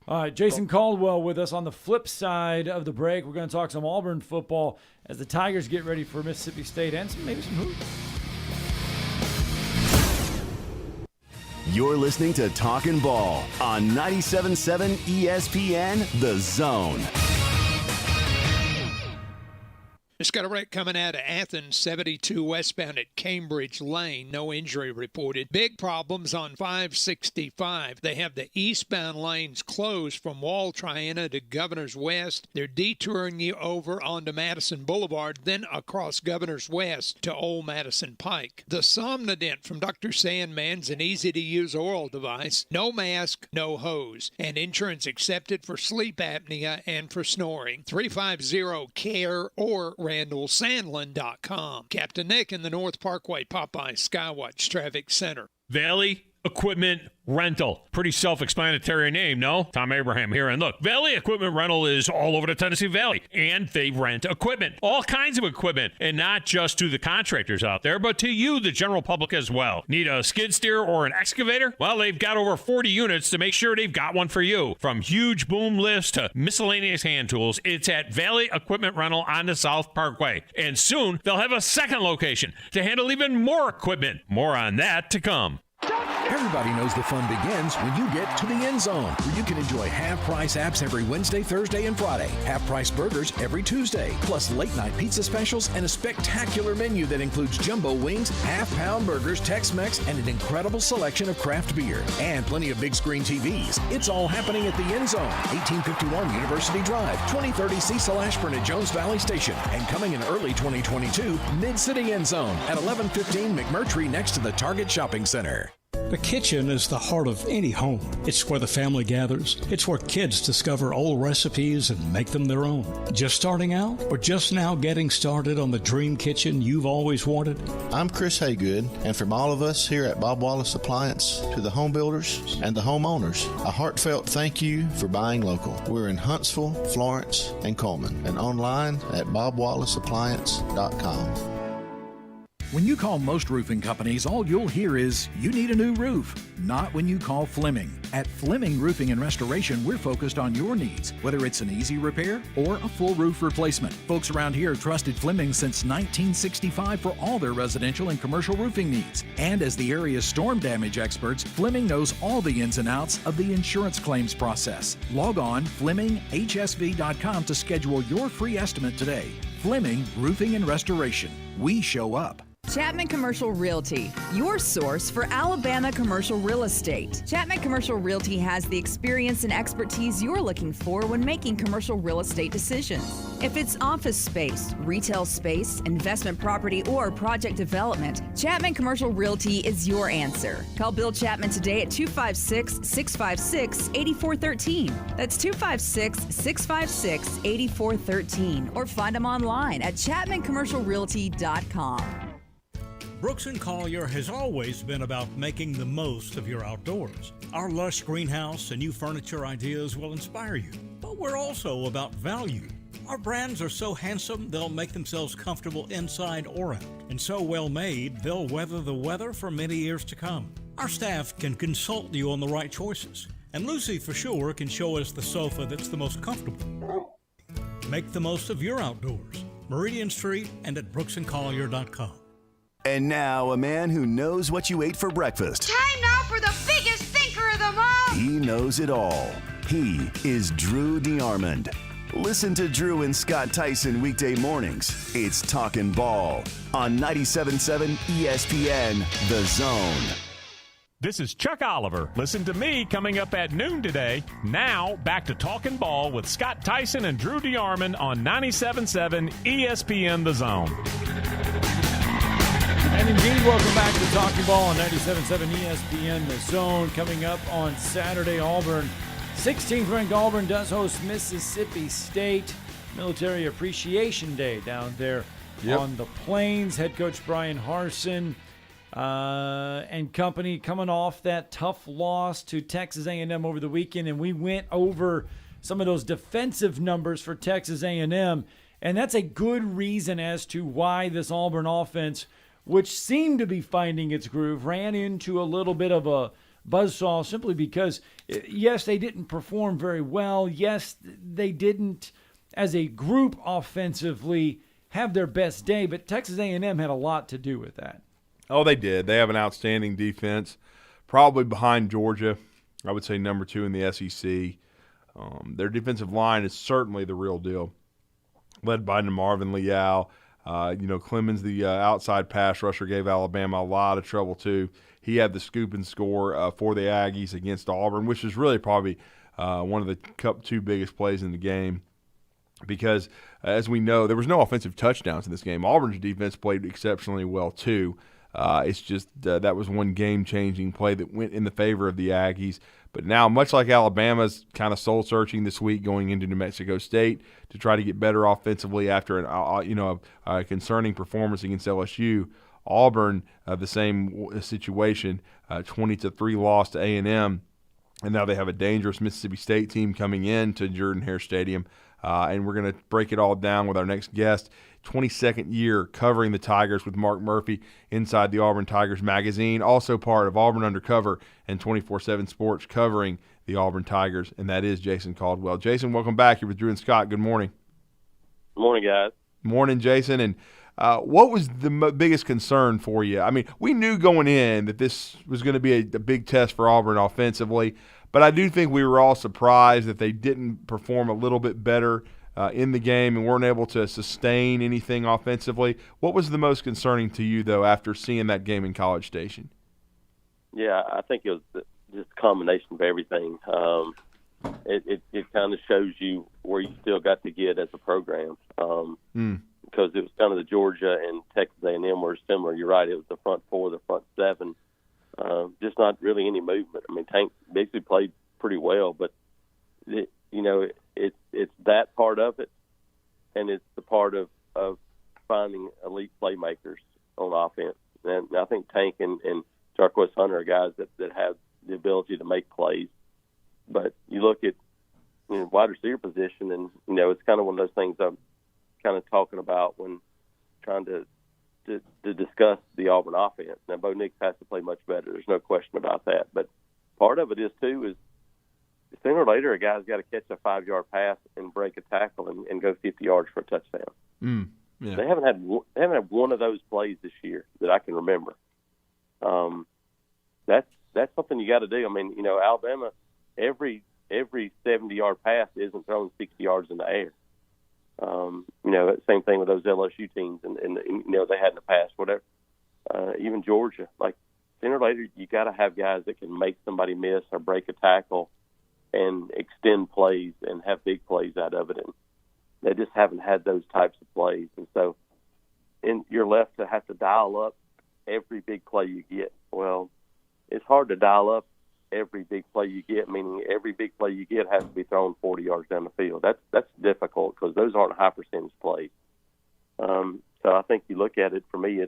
All right, Jason Caldwell with us on the flip side of the break. We're going to talk some Auburn football as the Tigers get ready for Mississippi State and maybe some hoops. You're listening to Talkin Ball on 97.7 ESPN, The Zone. Just got a wreck coming out of Athens, 72 westbound at Cambridge Lane. No injury reported. Big problems on 565. They have the eastbound lanes closed from Wall Triana to Governor's West. They're detouring you over onto Madison Boulevard, then across Governor's West to Old Madison Pike. The Somnodent from Dr. Sandman's an easy-to-use oral device. No mask, no hose. And insurance accepted for sleep apnea and for snoring. 350-CARE or RandallSandlin.com. Captain Nick in the North Parkway Popeye Skywatch Traffic Center. Valley Equipment Rental. Pretty self-explanatory name, no? Tom Abraham here. And look, Valley Equipment Rental is all over the Tennessee Valley, and they rent equipment, all kinds of equipment, and not just to the contractors out there, but to you, the general public, as well. Need a skid steer or an excavator? Well, they've got over 40 units to make sure they've got one for you. From huge boom lifts to miscellaneous hand tools, it's at Valley Equipment Rental on the South Parkway. And soon, they'll have a second location to handle even more equipment. More on that to come. Everybody knows the fun begins when you get to the end zone, where you can enjoy half-price apps every Wednesday, Thursday, and Friday. Half-price burgers every Tuesday, plus late-night pizza specials and a spectacular menu that includes jumbo wings, half-pound burgers, Tex-Mex, and an incredible selection of craft beer. And plenty of big-screen TVs. It's all happening at the end zone, 1851 University Drive, 2030 Cecil Ashburn at Jones Valley Station. And coming in early 2022, Mid-City End Zone at 1115 McMurtry next to the Target Shopping Center. The kitchen is the heart of any home. It's where the family gathers. It's where kids discover old recipes and make them their own. Just starting out or just now getting started on the dream kitchen you've always wanted? I'm Chris Haygood, and from all of us here at Bob Wallace Appliance to the home builders and the homeowners, a heartfelt thank you for buying local. We're in Huntsville, Florence, and Coleman, and online at bobwallaceappliance.com. When you call most roofing companies, all you'll hear is, you need a new roof. Not when you call Fleming. At Fleming Roofing and Restoration, we're focused on your needs, whether it's an easy repair or a full roof replacement. Folks around here have trusted Fleming since 1965 for all their residential and commercial roofing needs. And as the area's storm damage experts, Fleming knows all the ins and outs of the insurance claims process. Log on FlemingHSV.com to schedule your free estimate today. Fleming Roofing and Restoration. We show up. Chapman Commercial Realty, your source for Alabama commercial real estate. Chapman Commercial Realty has the experience and expertise you're looking for when making commercial real estate decisions. If it's office space, retail space, investment property, or project development, Chapman Commercial Realty is your answer. Call Bill Chapman today at 256-656-8413. That's 256-656-8413. Or find them online at chapmancommercialrealty.com. Brooks & Collier has always been about making the most of your outdoors. Our lush greenhouse and new furniture ideas will inspire you, but we're also about value. Our brands are so handsome, they'll make themselves comfortable inside or out. And so well made, they'll weather the weather for many years to come. Our staff can consult you on the right choices. And Lucy, for sure, can show us the sofa that's the most comfortable. Make the most of your outdoors. Meridian Street and at brooksandcollier.com. And now, a man who knows what you ate for breakfast. Time now for the biggest thinker of them all. He knows it all. He is Drew DeArmond. Listen to Drew and Scott Tyson weekday mornings. It's Talkin Ball on 97.7 ESPN, The Zone. This is Chuck Oliver. Listen to me coming up at noon today. Now, back to Talkin Ball with Scott Tyson and Drew DeArmond on 97.7 ESPN, The Zone. And indeed, welcome back to Talkin Ball on 97.7 ESPN, The Zone. Coming up on Saturday, Auburn, 16th ranked Auburn does host Mississippi State. Military Appreciation Day down there on the Plains. Head coach Brian Harsin and company coming off that tough loss to Texas A&M over the weekend, and we went over some of those defensive numbers for Texas A&M, and that's a good reason as to why this Auburn offense, which seemed to be finding its groove, ran into a little bit of a buzzsaw simply because, yes, they didn't perform very well. Yes, they didn't, as a group offensively, have their best day, but Texas A&M had a lot to do with that. Oh, they did. They have an outstanding defense, probably behind Georgia. I would say number 2 in the SEC. Their defensive line is certainly the real deal, led by Marvin Leal. Clemens, the outside pass rusher, gave Alabama a lot of trouble too. He had the scoop and score for the Aggies against Auburn, which is really probably one of the two biggest plays in the game because, as we know, there was no offensive touchdowns in this game. Auburn's defense played exceptionally well too. It's just that was one game-changing play that went in the favor of the Aggies. But now, much like Alabama's kind of soul-searching this week going into New Mexico State to try to get better offensively after a concerning performance against LSU, Auburn, the same situation, 20-3 loss to A&M, and now they have a dangerous Mississippi State team coming in to Jordan-Hare Stadium. And we're going to break it all down with our next guest. 22nd year covering the Tigers with Mark Murphy inside the Auburn Tigers magazine, also part of Auburn Undercover and 24/7 Sports covering the Auburn Tigers, and that is Jason Caldwell. Jason, welcome back. You're with Drew and Scott. Good morning. Good morning, guys. Morning, Jason. And what was the biggest concern for you? I mean, we knew going in that this was going to be a big test for Auburn offensively, but I do think we were all surprised that they didn't perform a little bit better in the game and weren't able to sustain anything offensively. What was the most concerning to you, though, after seeing that game in College Station? Yeah, I think it was just a combination of everything. It kind of shows you where you still got to get as a program because it was kind of the Georgia and Texas A&M were similar. You're right, it was the front 4, the front 7. Just not really any movement. I mean, Tank basically played pretty well, but it's that part of it, and it's the part of finding elite playmakers on offense. And I think Tank and Jarquez Hunter are guys that have the ability to make plays. But you look at wide receiver position, and it's kind of one of those things I'm kind of talking about when trying to discuss the Auburn offense. Now, Bo Nix has to play much better. There's no question about that. But part of it is, too, is sooner or later a guy's got to catch a 5-yard pass and break a tackle and go 50 yards for a touchdown. Yeah. They haven't had one of those plays this year that I can remember. That's something you got to do. I mean, Alabama, every 70-yard pass isn't thrown 60 yards in the air. Same thing with those LSU teams, and they had in the past, whatever. even Georgia. Like sooner or later, you got to have guys that can make somebody miss or break a tackle and extend plays and have big plays out of it. And they just haven't had those types of plays. And so you're left to have to dial up every big play you get. Well, it's hard to dial up every big play you get, meaning every big play you get has to be thrown 40 yards down the field. That's difficult because those aren't high percentage plays. So I think you look at it, for me,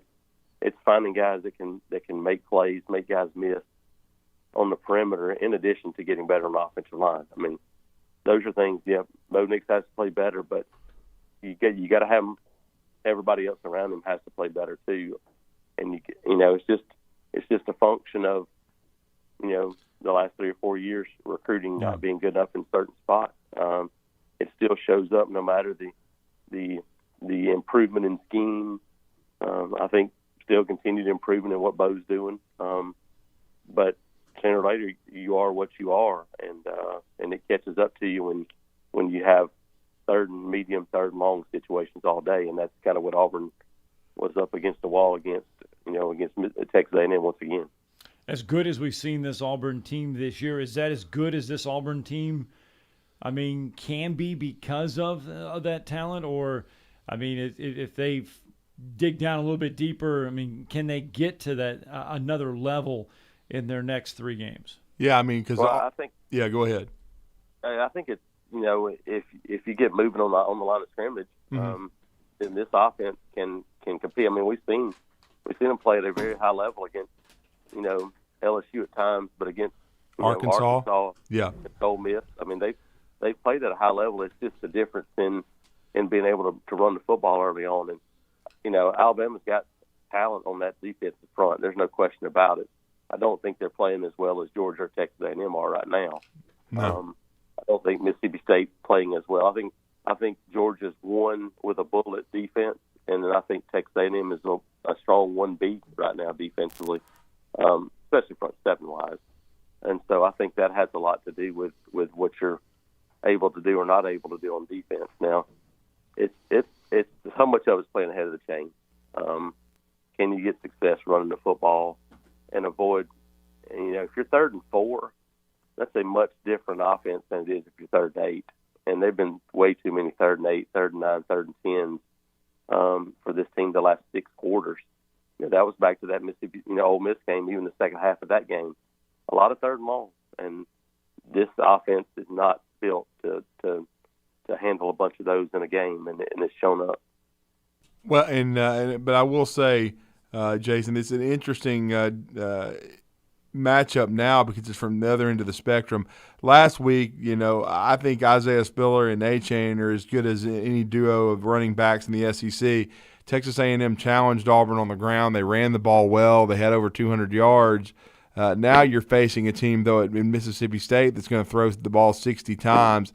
it's finding guys that can make plays, make guys miss on the perimeter, in addition to getting better on the offensive line. I mean, those are things. Yeah, Bo Nix has to play better, but you got to have everybody else around him has to play better too. And it's just a function of the last 3 or 4 years recruiting not being good enough in certain spots. It still shows up no matter the improvement in scheme. I think still continued improvement in what Bo's doing. But sooner or later, you are what you are, and it catches up to you when you have third and medium, third and long situations all day, and that's kind of what Auburn was up against the wall against Texas A&M once again. As good as we've seen this Auburn team this year, is that as good as this Auburn team, can be because of that talent? Or, if they dig down a little bit deeper, can they get to that another level in their next 3 games? Yeah, because I think. Yeah, go ahead. I think it's if you get moving on the line of scrimmage, then this offense can compete. We've seen them play at a very high level against LSU at times, but against Arkansas, yeah, and Ole Miss. They've played at a high level. It's just the difference in being able to run the football early on. And Alabama's got talent on that defensive front. There's no question about it. I don't think they're playing as well as Georgia or Texas A&M are right now. No. I don't think Mississippi State playing as well. I think Georgia's won with a bullet defense, and then I think Texas A&M is a strong 1B right now defensively, especially front seven wise. And so I think that has a lot to do with what you're able to do or not able to do on defense. Now, it's how much of it's playing ahead of the chain. Can you get success running the football and avoid? If you're 3rd and 4, that's a much different offense than it is if you're 3rd and 8. And there've been way too many 3rd and 8, 3rd and 9, 3rd and 10s for this team the last 6 quarters. That was back to that Mississippi, Ole Miss game, even the second half of that game. A lot of 3rd and long, and this offense is not built to handle a bunch of those in a game, and it's shown up. Well, but I will say, Jason, it's an interesting matchup now because it's from the other end of the spectrum. Last week, I think Isaiah Spiller and A-Chain are as good as any duo of running backs in the SEC. Texas A&M challenged Auburn on the ground. They ran the ball well. They had over 200 yards. Now you're facing a team, though, in Mississippi State that's going to throw the ball 60 times.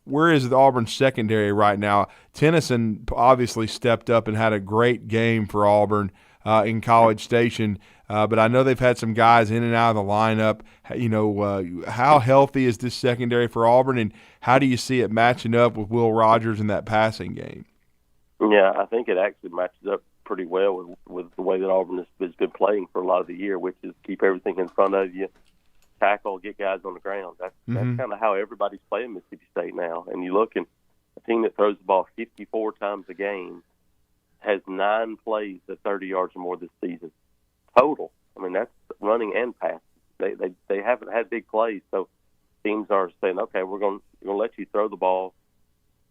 Where is the Auburn secondary right now? Tennyson obviously stepped up and had a great game for Auburn in College Station, but I know they've had some guys in and out of the lineup. How healthy is this secondary for Auburn, and how do you see it matching up with Will Rogers in that passing game? Yeah, I think it actually matches up pretty well with the way that Auburn has been playing for a lot of the year, which is keep everything in front of you, tackle, get guys on the ground. That's kind of how everybody's playing Mississippi State now. And you look at a team that throws the ball 54 times a game has 9 plays at 30 yards or more this season total. That's running and passing. They haven't had big plays, so teams are saying, okay, we're going to let you throw the ball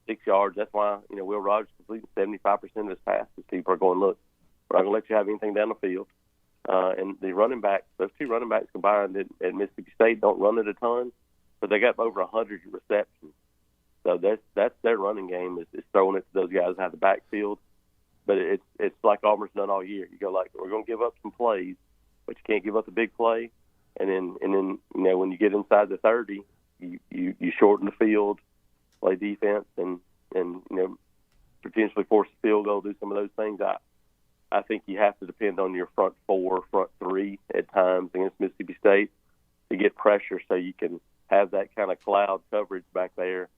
6 yards. That's why Will Rogers completed 75% of his passes. People are going, look, we're not going to let you have anything down the field. And the running backs, those 2 running backs combined at Mississippi State don't run it a ton, but they got over 100 receptions. So that's their running game is throwing it to those guys out of the backfield. But it's like Auburn's done all year. You go we're going to give up some plays, but you can't give up the big play. And then when you get inside the 30, you shorten the field, play defense, and potentially force a field goal, do some of those things. I think you have to depend on your front 4, front 3 at times against Mississippi State to get pressure so you can have that kind of cloud coverage back there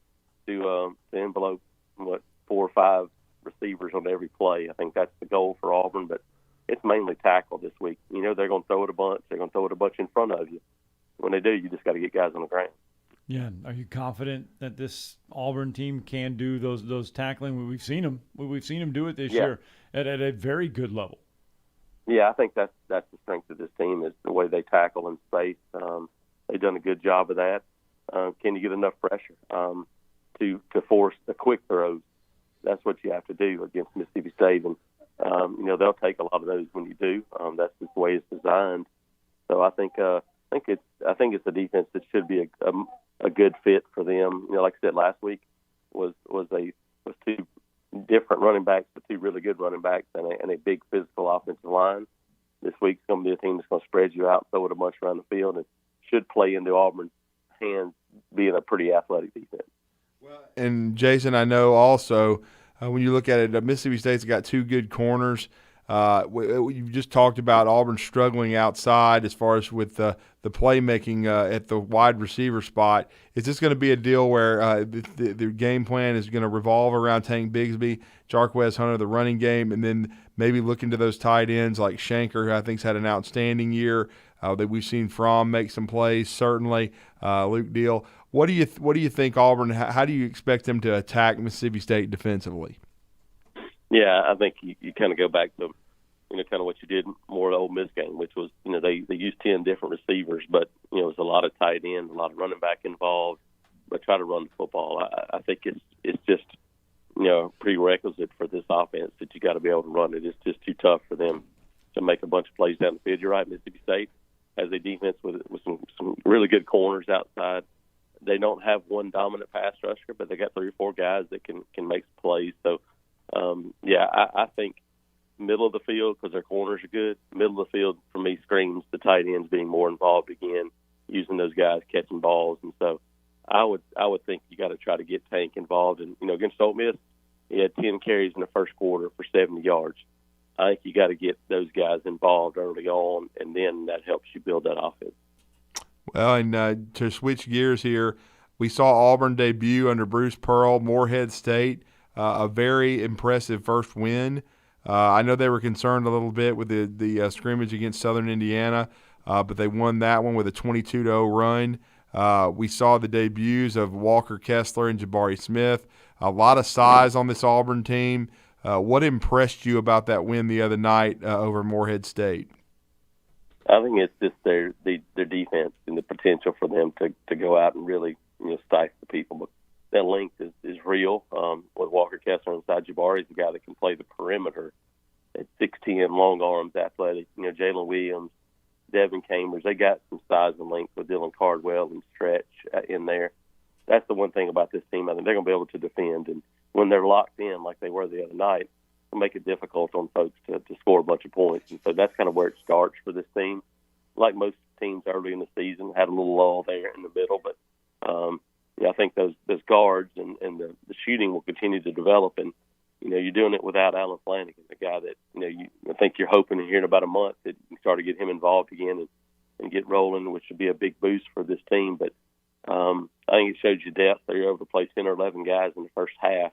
to envelope 4 or 5 receivers on every play. I think that's the goal for Auburn, but it's mainly tackle this week. You know, they're going to throw it a bunch. They're going to throw it a bunch in front of you. When they do, you just got to get guys on the ground. Yeah. Are you confident that this Auburn team can do those tackling? We've seen them. We've seen them do it this year at a very good level. Yeah, I think that's the strength of this team is the way they tackle in space. They've done a good job of that. Can you get enough pressure to force the quick throws? That's what you have to do against Mississippi State, and you know, they'll take a lot of those when you do. That's just the way it's designed. So I think it's a defense that should be a good fit for them. You know, like I said last week, was two different running backs, but two really good running backs, and a big physical offensive line. This week's going to be a team that's going to spread you out, throw it a bunch around the field, and should play into Auburn's hands, being a pretty athletic defense. And Jason, I know also when you look at it, Mississippi State's got two good corners. You've just talked about Auburn struggling outside as far as with the playmaking at the wide receiver spot. Is this going to be a deal where the game plan is going to revolve around Tank Bigsby, Jarquez Hunter, the running game, and then maybe look into those tight ends like Shanker, who I think's had an outstanding year that we've seen Fromm make some plays, certainly Luke Deal. What do you think Auburn? How do you expect them to attack Mississippi State defensively? Yeah, I think you kind of go back to, you know, kind of what you did more of the Ole Miss game, which was, you know, they used 10 different receivers, but, you know, it was a lot of tight ends, a lot of running back involved, but try to run the football. I think it's just, you know, prerequisite for this offense that you got to be able to run it. It's just too tough for them to make a bunch of plays down the field. You're right, Mississippi State has a defense with some really good corners outside. They don't have one dominant pass rusher, but they got 3 or 4 guys that can make some plays. So, I think middle of the field, because their corners are good, middle of the field for me screams the tight ends being more involved again, using those guys catching balls. And so I would think you got to try to get Tank involved. And, you know, against Ole Miss, he had 10 carries in the first quarter for 70 yards. I think you got to get those guys involved early on, and then that helps you build that offense. Well, and to switch gears here, we saw Auburn debut under Bruce Pearl, Morehead State, a very impressive first win. I know they were concerned a little bit with the scrimmage against Southern Indiana, but they won that one with a 22-0 run. We saw the debuts of Walker Kessler and Jabari Smith. A lot of size on this Auburn team. What impressed you about that win the other night over Morehead State? I think it's just their defense and the potential for them to go out and really, you know, stifle people. But that length is real. With Walker Kessler inside, Jabari's the guy that can play the perimeter at 6'10", long arms, athletic. You know, Jalen Williams, Devin Cambridge, they got some size and length with Dylan Cardwell and Stretch in there. That's the one thing about this team. I think they're going to be able to defend. And when they're locked in like they were the other night, it'll make it difficult on folks to score a bunch of points. And so that's kind of where it starts for this team. Like most teams early in the season, had a little lull there in the middle. But, I think those guards and the shooting will continue to develop. And, you know, you're doing it without Alan Flanagan, the guy that, you know, I think you're hoping to hear in about a month that you start to get him involved again and get rolling, which would be a big boost for this team. But I think it shows you depth. They're able to play 10 or 11 guys in the first half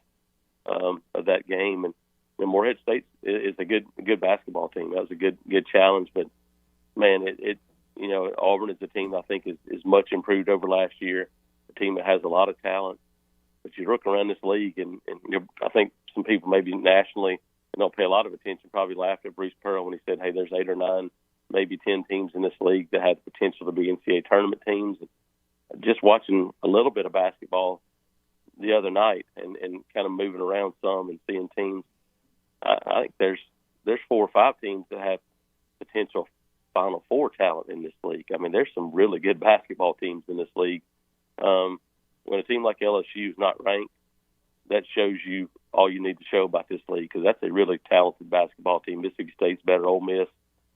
of that game. And Morehead State is a good basketball team. That was a good challenge. But, man, Auburn is a team I think is much improved over last year, a team that has a lot of talent. But you look around this league, and I think some people maybe nationally don't pay a lot of attention, probably laughed at Bruce Pearl when he said, hey, there's 8 or 9, maybe 10 teams in this league that have the potential to be NCAA tournament teams. And just watching a little bit of basketball the other night and kind of moving around some and seeing teams, I think there's 4 or 5 teams that have potential Final Four talent in this league. I mean, there's some really good basketball teams in this league. When a team like LSU is not ranked, that shows you all you need to show about this league, because that's a really talented basketball team. Mississippi State's better, Ole Miss,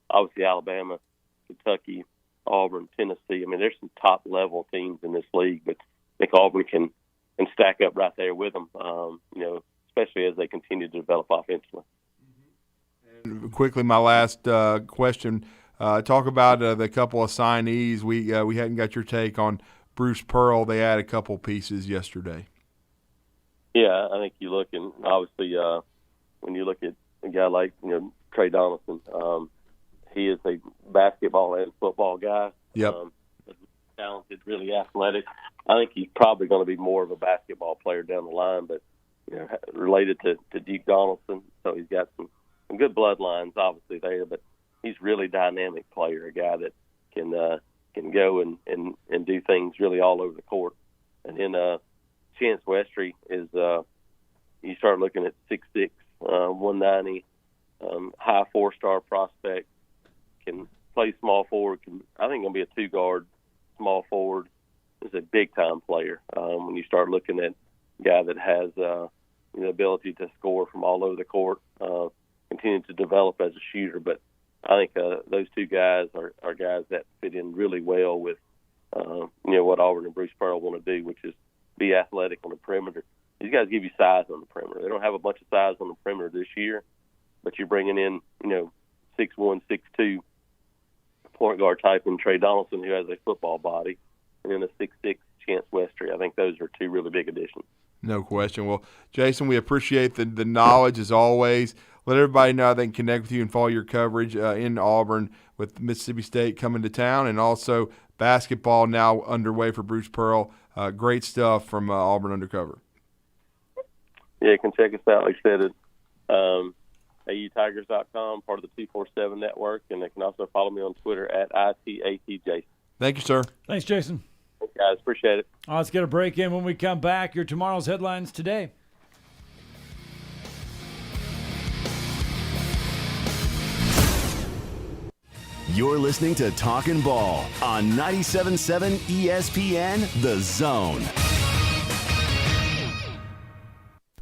obviously Alabama, Kentucky, Auburn, Tennessee. I mean, there's some top-level teams in this league, but I think Auburn can stack up right there with them, especially as they continue to develop offensively. And quickly, my last question. Talk about the couple of signees. We hadn't got your take on Bruce Pearl. They had a couple pieces yesterday. Yeah, I think you look, and obviously when you look at a guy like Trey Donaldson. He is a basketball and football guy. Yep. Talented, really athletic. I think he's probably going to be more of a basketball player down the line, but related to Duke Donaldson, so he's got some good bloodlines obviously there. But he's a really dynamic player, a guy that can go and do things really all over the court. And then Chance Westry is you start looking at 6'6", 190, high 4-star prospect, can play small forward. I think going to be a 2-guard small forward. Is a big-time player. When you start looking at a guy that has the ability to score from all over the court, continue to develop as a shooter. But I think those two guys are guys that fit in really well with what Auburn and Bruce Pearl want to do, which is be athletic on the perimeter. These guys give you size on the perimeter. They don't have a bunch of size on the perimeter this year, but you're bringing in 6'1", 6'2", point guard type in Trey Donaldson, who has a football body, and then a 6'6" Chance Westry. I think those are two really big additions. No question. Well, Jason, we appreciate the knowledge as always. Let everybody know how they can connect with you and follow your coverage in Auburn with Mississippi State coming to town, and also basketball now underway for Bruce Pearl. Great stuff from Auburn Undercover. Yeah, you can check us out, like I said, at AUTigers.com, part of the 247 network, and they can also follow me on Twitter at ITATJason. Thank you, sir. Thanks, Jason. Thanks, guys. Appreciate it. Let's get a break in. When we come back, your tomorrow's headlines today. You're listening to Talkin Ball on 97.7 ESPN, The Zone.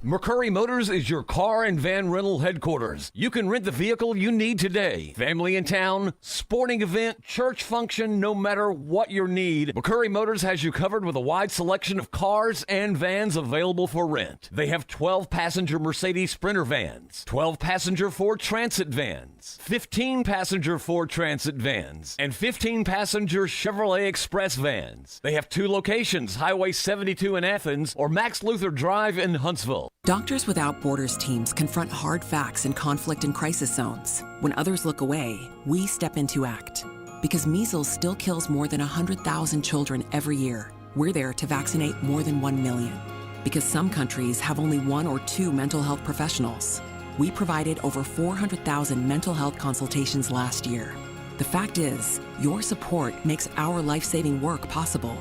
McCurry Motors is your car and van rental headquarters. You can rent the vehicle you need today. Family in town, sporting event, church function, no matter what your need, McCurry Motors has you covered with a wide selection of cars and vans available for rent. They have 12-passenger Mercedes Sprinter vans, 12-passenger Ford Transit vans, 15-passenger Ford Transit vans, and 15-passenger Chevrolet Express vans. They have 2 locations, Highway 72 in Athens or Max Luther Drive in Huntsville. Doctors Without Borders teams confront hard facts in conflict and crisis zones. When others look away, we step in to act. Because measles still kills more than 100,000 children every year, we're there to vaccinate more than 1 million. Because some countries have only 1 or 2 mental health professionals, we provided over 400,000 mental health consultations last year. The fact is, your support makes our life-saving work possible.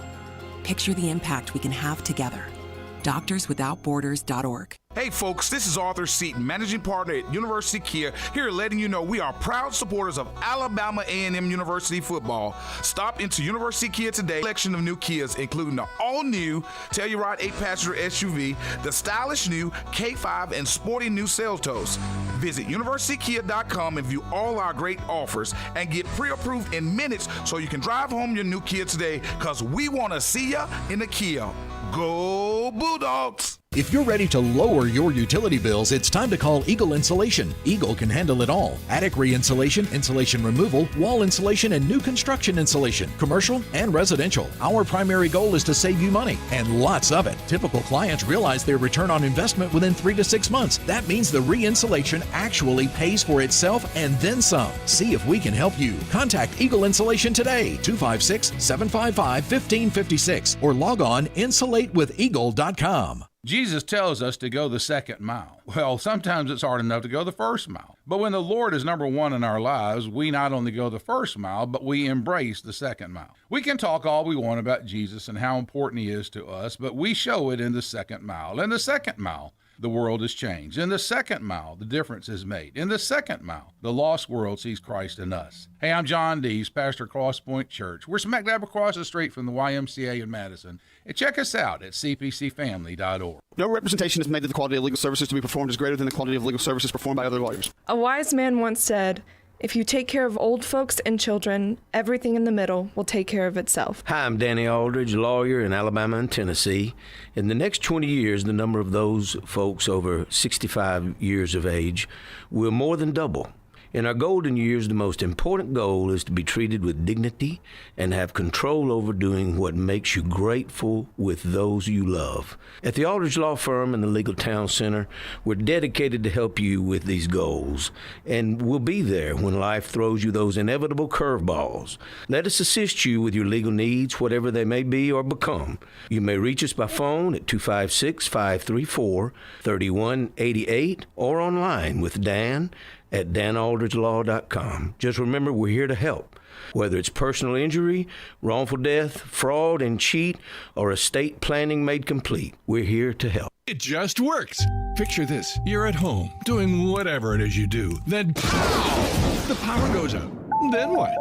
Picture the impact we can have together. DoctorsWithoutBorders.org. Hey folks, this is Arthur Seaton, Managing Partner at University Kia, here letting you know we are proud supporters of Alabama A&M University football. Stop into University Kia today. Selection of new Kias, including the all-new Telluride 8-passenger SUV, the stylish new K5, and sporty new Seltos. Visit universitykia.com and view all our great offers and get pre-approved in minutes so you can drive home your new Kia today, because we want to see ya in a Kia. Go Bulldogs! If you're ready to lower your utility bills, it's time to call Eagle Insulation. Eagle can handle it all. Attic re-insulation, insulation removal, wall insulation, and new construction insulation, commercial and residential. Our primary goal is to save you money, and lots of it. Typical clients realize their return on investment within 3 to 6 months. That means the re-insulation actually pays for itself and then some. See if we can help you. Contact Eagle Insulation today, 256-755-1556, or log on insulatewitheagle.com. Jesus tells us to go the second mile. Well, sometimes it's hard enough to go the first mile. But when the Lord is number one in our lives, we not only go the first mile, but we embrace the second mile. We can talk all we want about Jesus and how important he is to us, but we show it in the second mile. In the second mile, the world has changed. In the second mile, the difference is made. In the second mile, the lost world sees Christ in us. Hey, I'm John Dees, pastor at Cross Point Church. We're smack dab across the street from the YMCA in Madison. And check us out at cpcfamily.org. No representation is made that the quality of legal services to be performed is greater than the quality of legal services performed by other lawyers. A wise man once said, "If you take care of old folks and children, everything in the middle will take care of itself." Hi, I'm Danny Aldridge, lawyer in Alabama and Tennessee. In the next 20 years, the number of those folks over 65 years of age will more than double. In our golden years, the most important goal is to be treated with dignity and have control over doing what makes you grateful with those you love. At the Aldridge Law Firm and the Legal Town Center, we're dedicated to help you with these goals, and we'll be there when life throws you those inevitable curveballs. Let us assist you with your legal needs, whatever they may be or become. You may reach us by phone at 256-534-3188 or online with Dan at danaldridgelaw.com. Just remember, we're here to help. Whether it's personal injury, wrongful death, fraud and cheat, or estate planning made complete, we're here to help. It just works. Picture this. You're at home, doing whatever it is you do. Then, pow! The power goes out. Then what?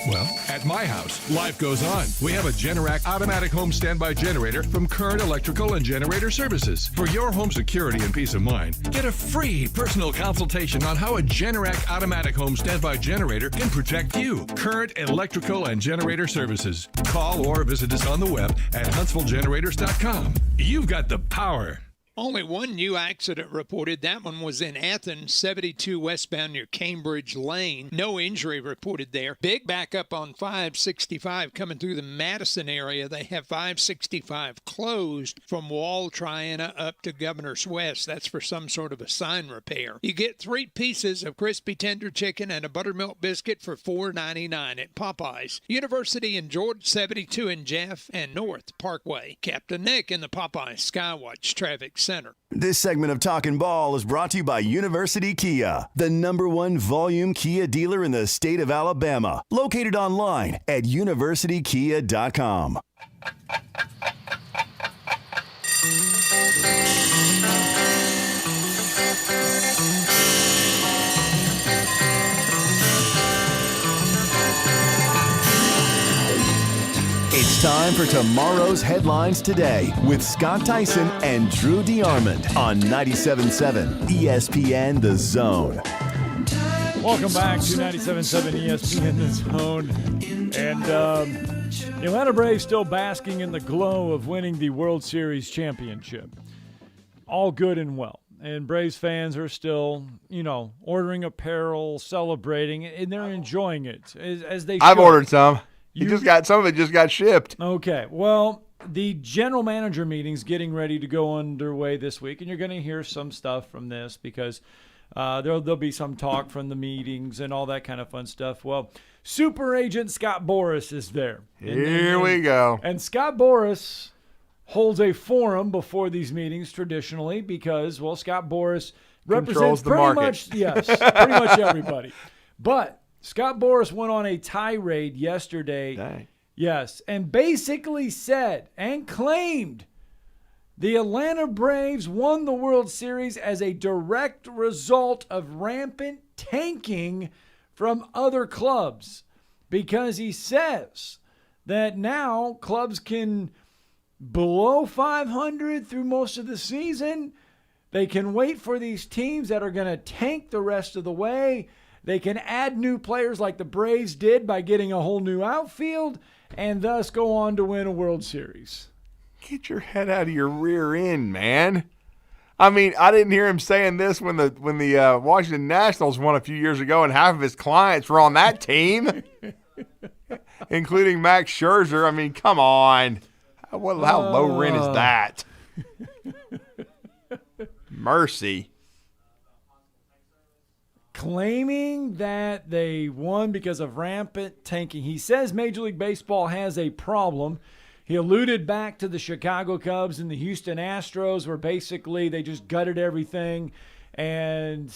Well, at my house, life goes on. We have a Generac automatic home standby generator from Current Electrical and Generator Services. For your home security and peace of mind, get a free personal consultation on how a Generac automatic home standby generator can protect you. Current Electrical and Generator Services. Call or visit us on the web at HuntsvilleGenerators.com. You've got the power. Only one new accident reported. That one was in Athens, 72 westbound near Cambridge Lane. No injury reported there. Big backup on 565 coming through the Madison area. They have 565 closed from Wall Triana up to Governor's West. That's for some sort of a sign repair. You get 3 pieces of crispy tender chicken and a buttermilk biscuit for $4.99 at Popeyes. University and George, 72 in Jeff and North Parkway. Captain Nick in the Popeyes Skywatch Traffic Center. This segment of Talkin Ball is brought to you by University Kia, the #1 volume Kia dealer in the state of Alabama. Located online at universitykia.com. It's time for tomorrow's headlines today with Scott Tyson and Drew DeArmond on 97.7 ESPN The Zone. Welcome back to 97.7 ESPN The Zone. And the Atlanta Braves still basking in the glow of winning the World Series championship. All good and well. And Braves fans are still, ordering apparel, celebrating, and they're enjoying it as they should. I've ordered some. Some of it just got shipped. Okay. Well, the general manager meeting's getting ready to go underway this week, and you're going to hear some stuff from this because there'll be some talk from the meetings and all that kind of fun stuff. Well, super agent Scott Boras is there. Here we go. And Scott Boras holds a forum before these meetings traditionally because, Scott Boras represents pretty much everybody. But Scott Boras went on a tirade yesterday. Dang. Yes, and basically said and claimed the Atlanta Braves won the World Series as a direct result of rampant tanking from other clubs because he says that now clubs can blow 500 through most of the season. They can wait for these teams that are going to tank the rest of the way. They can add new players like the Braves did by getting a whole new outfield and thus go on to win a World Series. Get your head out of your rear end, man. I mean, I didn't hear him saying this when the Washington Nationals won a few years ago and half of his clients were on that team, including Max Scherzer. I mean, come on. How low rent is that? Mercy. Claiming that they won because of rampant tanking. He says Major League Baseball has a problem. He alluded back to the Chicago Cubs and the Houston Astros where basically they just gutted everything and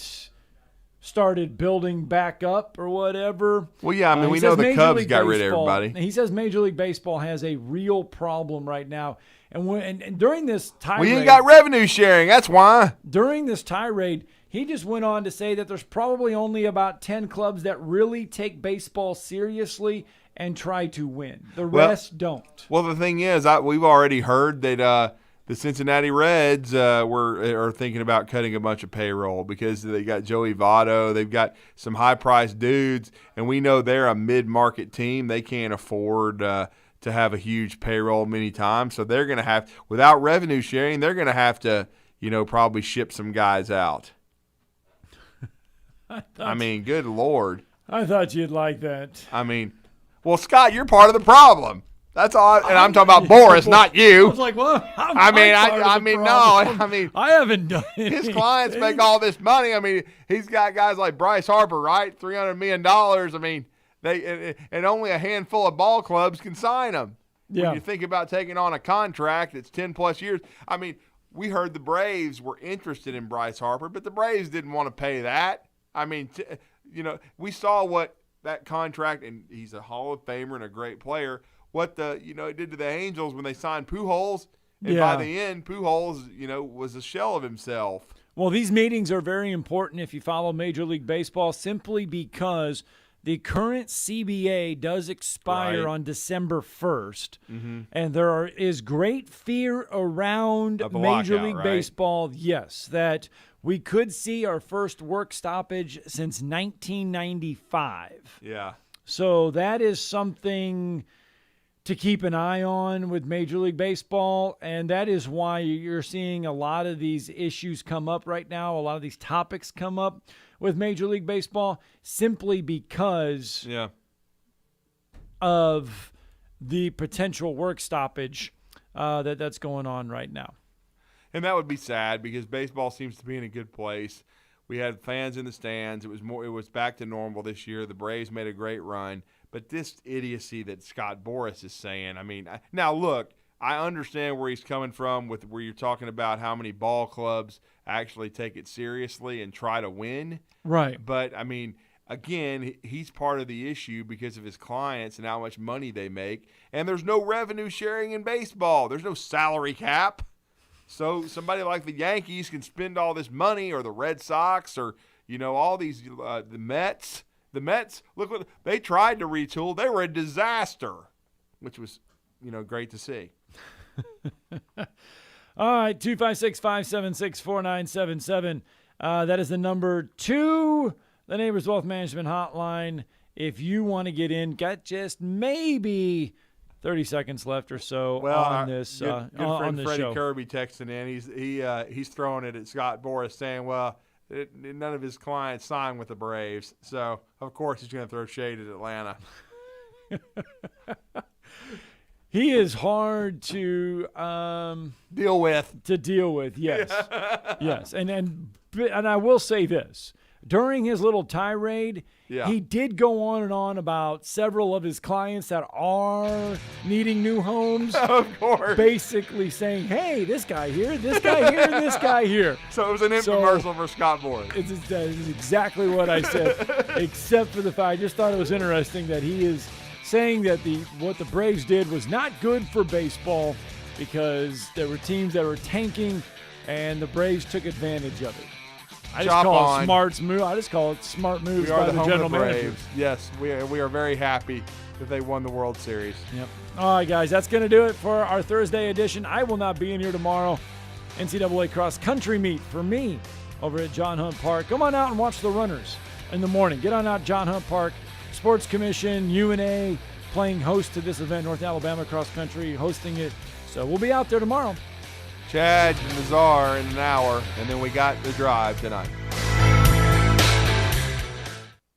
started building back up or whatever. Well, yeah, I mean, we know the Cubs got rid of everybody. He says Major League Baseball has a real problem right now. And during this tirade. We ain't got revenue sharing, that's why. During this tirade, he just went on to say that there's probably only about 10 clubs that really take baseball seriously and try to win. The rest don't. Well, the thing is, we've already heard that the Cincinnati Reds are thinking about cutting a bunch of payroll because they got Joey Votto. They've got some high-priced dudes, and we know they're a mid-market team. They can't afford to have a huge payroll many times. So they're going to have – without revenue sharing, they're going to have to, probably ship some guys out. I mean, good Lord. I thought you'd like that. I mean, well, Scott, you're part of the problem. That's all. And I'm talking about Boris, not you. I was like, well, I haven't done it. His clients make all this money. I mean, he's got guys like Bryce Harper, right? $300 million. I mean, and only a handful of ball clubs can sign him. Yeah. When you think about taking on a contract that's 10-plus years. I mean, we heard the Braves were interested in Bryce Harper, but the Braves didn't want to pay that. I mean, we saw what that contract, and he's a Hall of Famer and a great player, what it did to the Angels when they signed Pujols. And by the end, Pujols, was a shell of himself. Well, these meetings are very important if you follow Major League Baseball, simply because the current CBA does expire on December 1st, and there is great fear around Major League Baseball, yes, that we could see our first work stoppage since 1995. Yeah. So that is something to keep an eye on with Major League Baseball, and that is why you're seeing a lot of these issues come up right now, a lot of these topics come up with Major League Baseball, simply because of the potential work stoppage that's going on right now. And that would be sad because baseball seems to be in a good place. We had fans in the stands. It was back to normal this year. The Braves made a great run. But this idiocy that Scott Boras is saying, I mean, now look, I understand where he's coming from with where you're talking about how many ball clubs actually take it seriously and try to win. Right. But, I mean, again, he's part of the issue because of his clients and how much money they make. And there's no revenue sharing in baseball. There's no salary cap. So somebody like the Yankees can spend all this money, or the Red Sox, or, all these the Mets. The Mets, look what they tried to retool. They were a disaster, which was, great to see. All right, 256-576-4977. That is the number to the Neighbors Wealth Management Hotline. If you want to get in, got just maybe 30 seconds left or so on this good on friend this Freddie show. Kirby texting in. He's throwing it at Scott Boras, saying, well, none of his clients signed with the Braves. So, of course, he's going to throw shade at Atlanta. He is hard to deal with. Yes. Yes. And I will say this. During his little tirade, he did go on and on about several of his clients that are needing new homes. Of course. Basically saying, hey, this guy here, this guy here, and this guy here. So it was an infomercial for Scott Boras. That is exactly what I said, except for the fact I just thought it was interesting that he is saying that what the Braves did was not good for baseball because there were teams that were tanking, and the Braves took advantage of it. I just call it smart moves by the general manager. Yes, we are very happy that they won the World Series. Yep. All right, guys, that's going to do it for our Thursday edition. I will not be in here tomorrow. NCAA cross country meet for me over at John Hunt Park. Come on out and watch the runners in the morning. Get on out, John Hunt Park. Sports Commission, UNA, playing host to this event. North Alabama cross country hosting it. So we'll be out there tomorrow. Chad and Nazar in an hour, and then we got the drive tonight.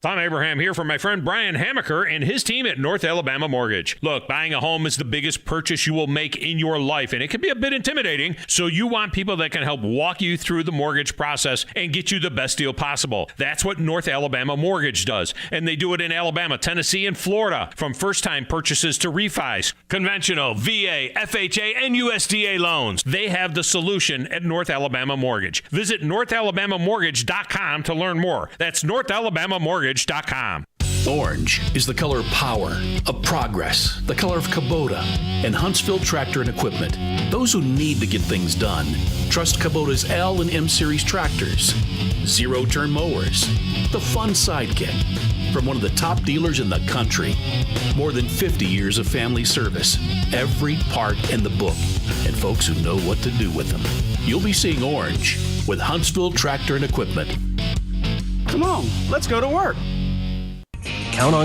Tom Abraham here from my friend Brian Hamaker and his team at North Alabama Mortgage. Look, buying a home is the biggest purchase you will make in your life, and it can be a bit intimidating, so you want people that can help walk you through the mortgage process and get you the best deal possible. That's what North Alabama Mortgage does, and they do it in Alabama, Tennessee, and Florida, from first-time purchases to refis, conventional, VA, FHA, and USDA loans. They have the solution at North Alabama Mortgage. Visit NorthAlabamaMortgage.com to learn more. That's NorthAlabamaMortgage.com. Orange is the color of power, of progress, the color of Kubota and Huntsville Tractor and Equipment. Those who need to get things done, trust Kubota's L and M Series tractors, zero-turn mowers, the fun sidekick, from one of the top dealers in the country. More than 50 years of family service, every part in the book, and folks who know what to do with them. You'll be seeing orange with Huntsville Tractor and Equipment. Come on, let's go to work. Count on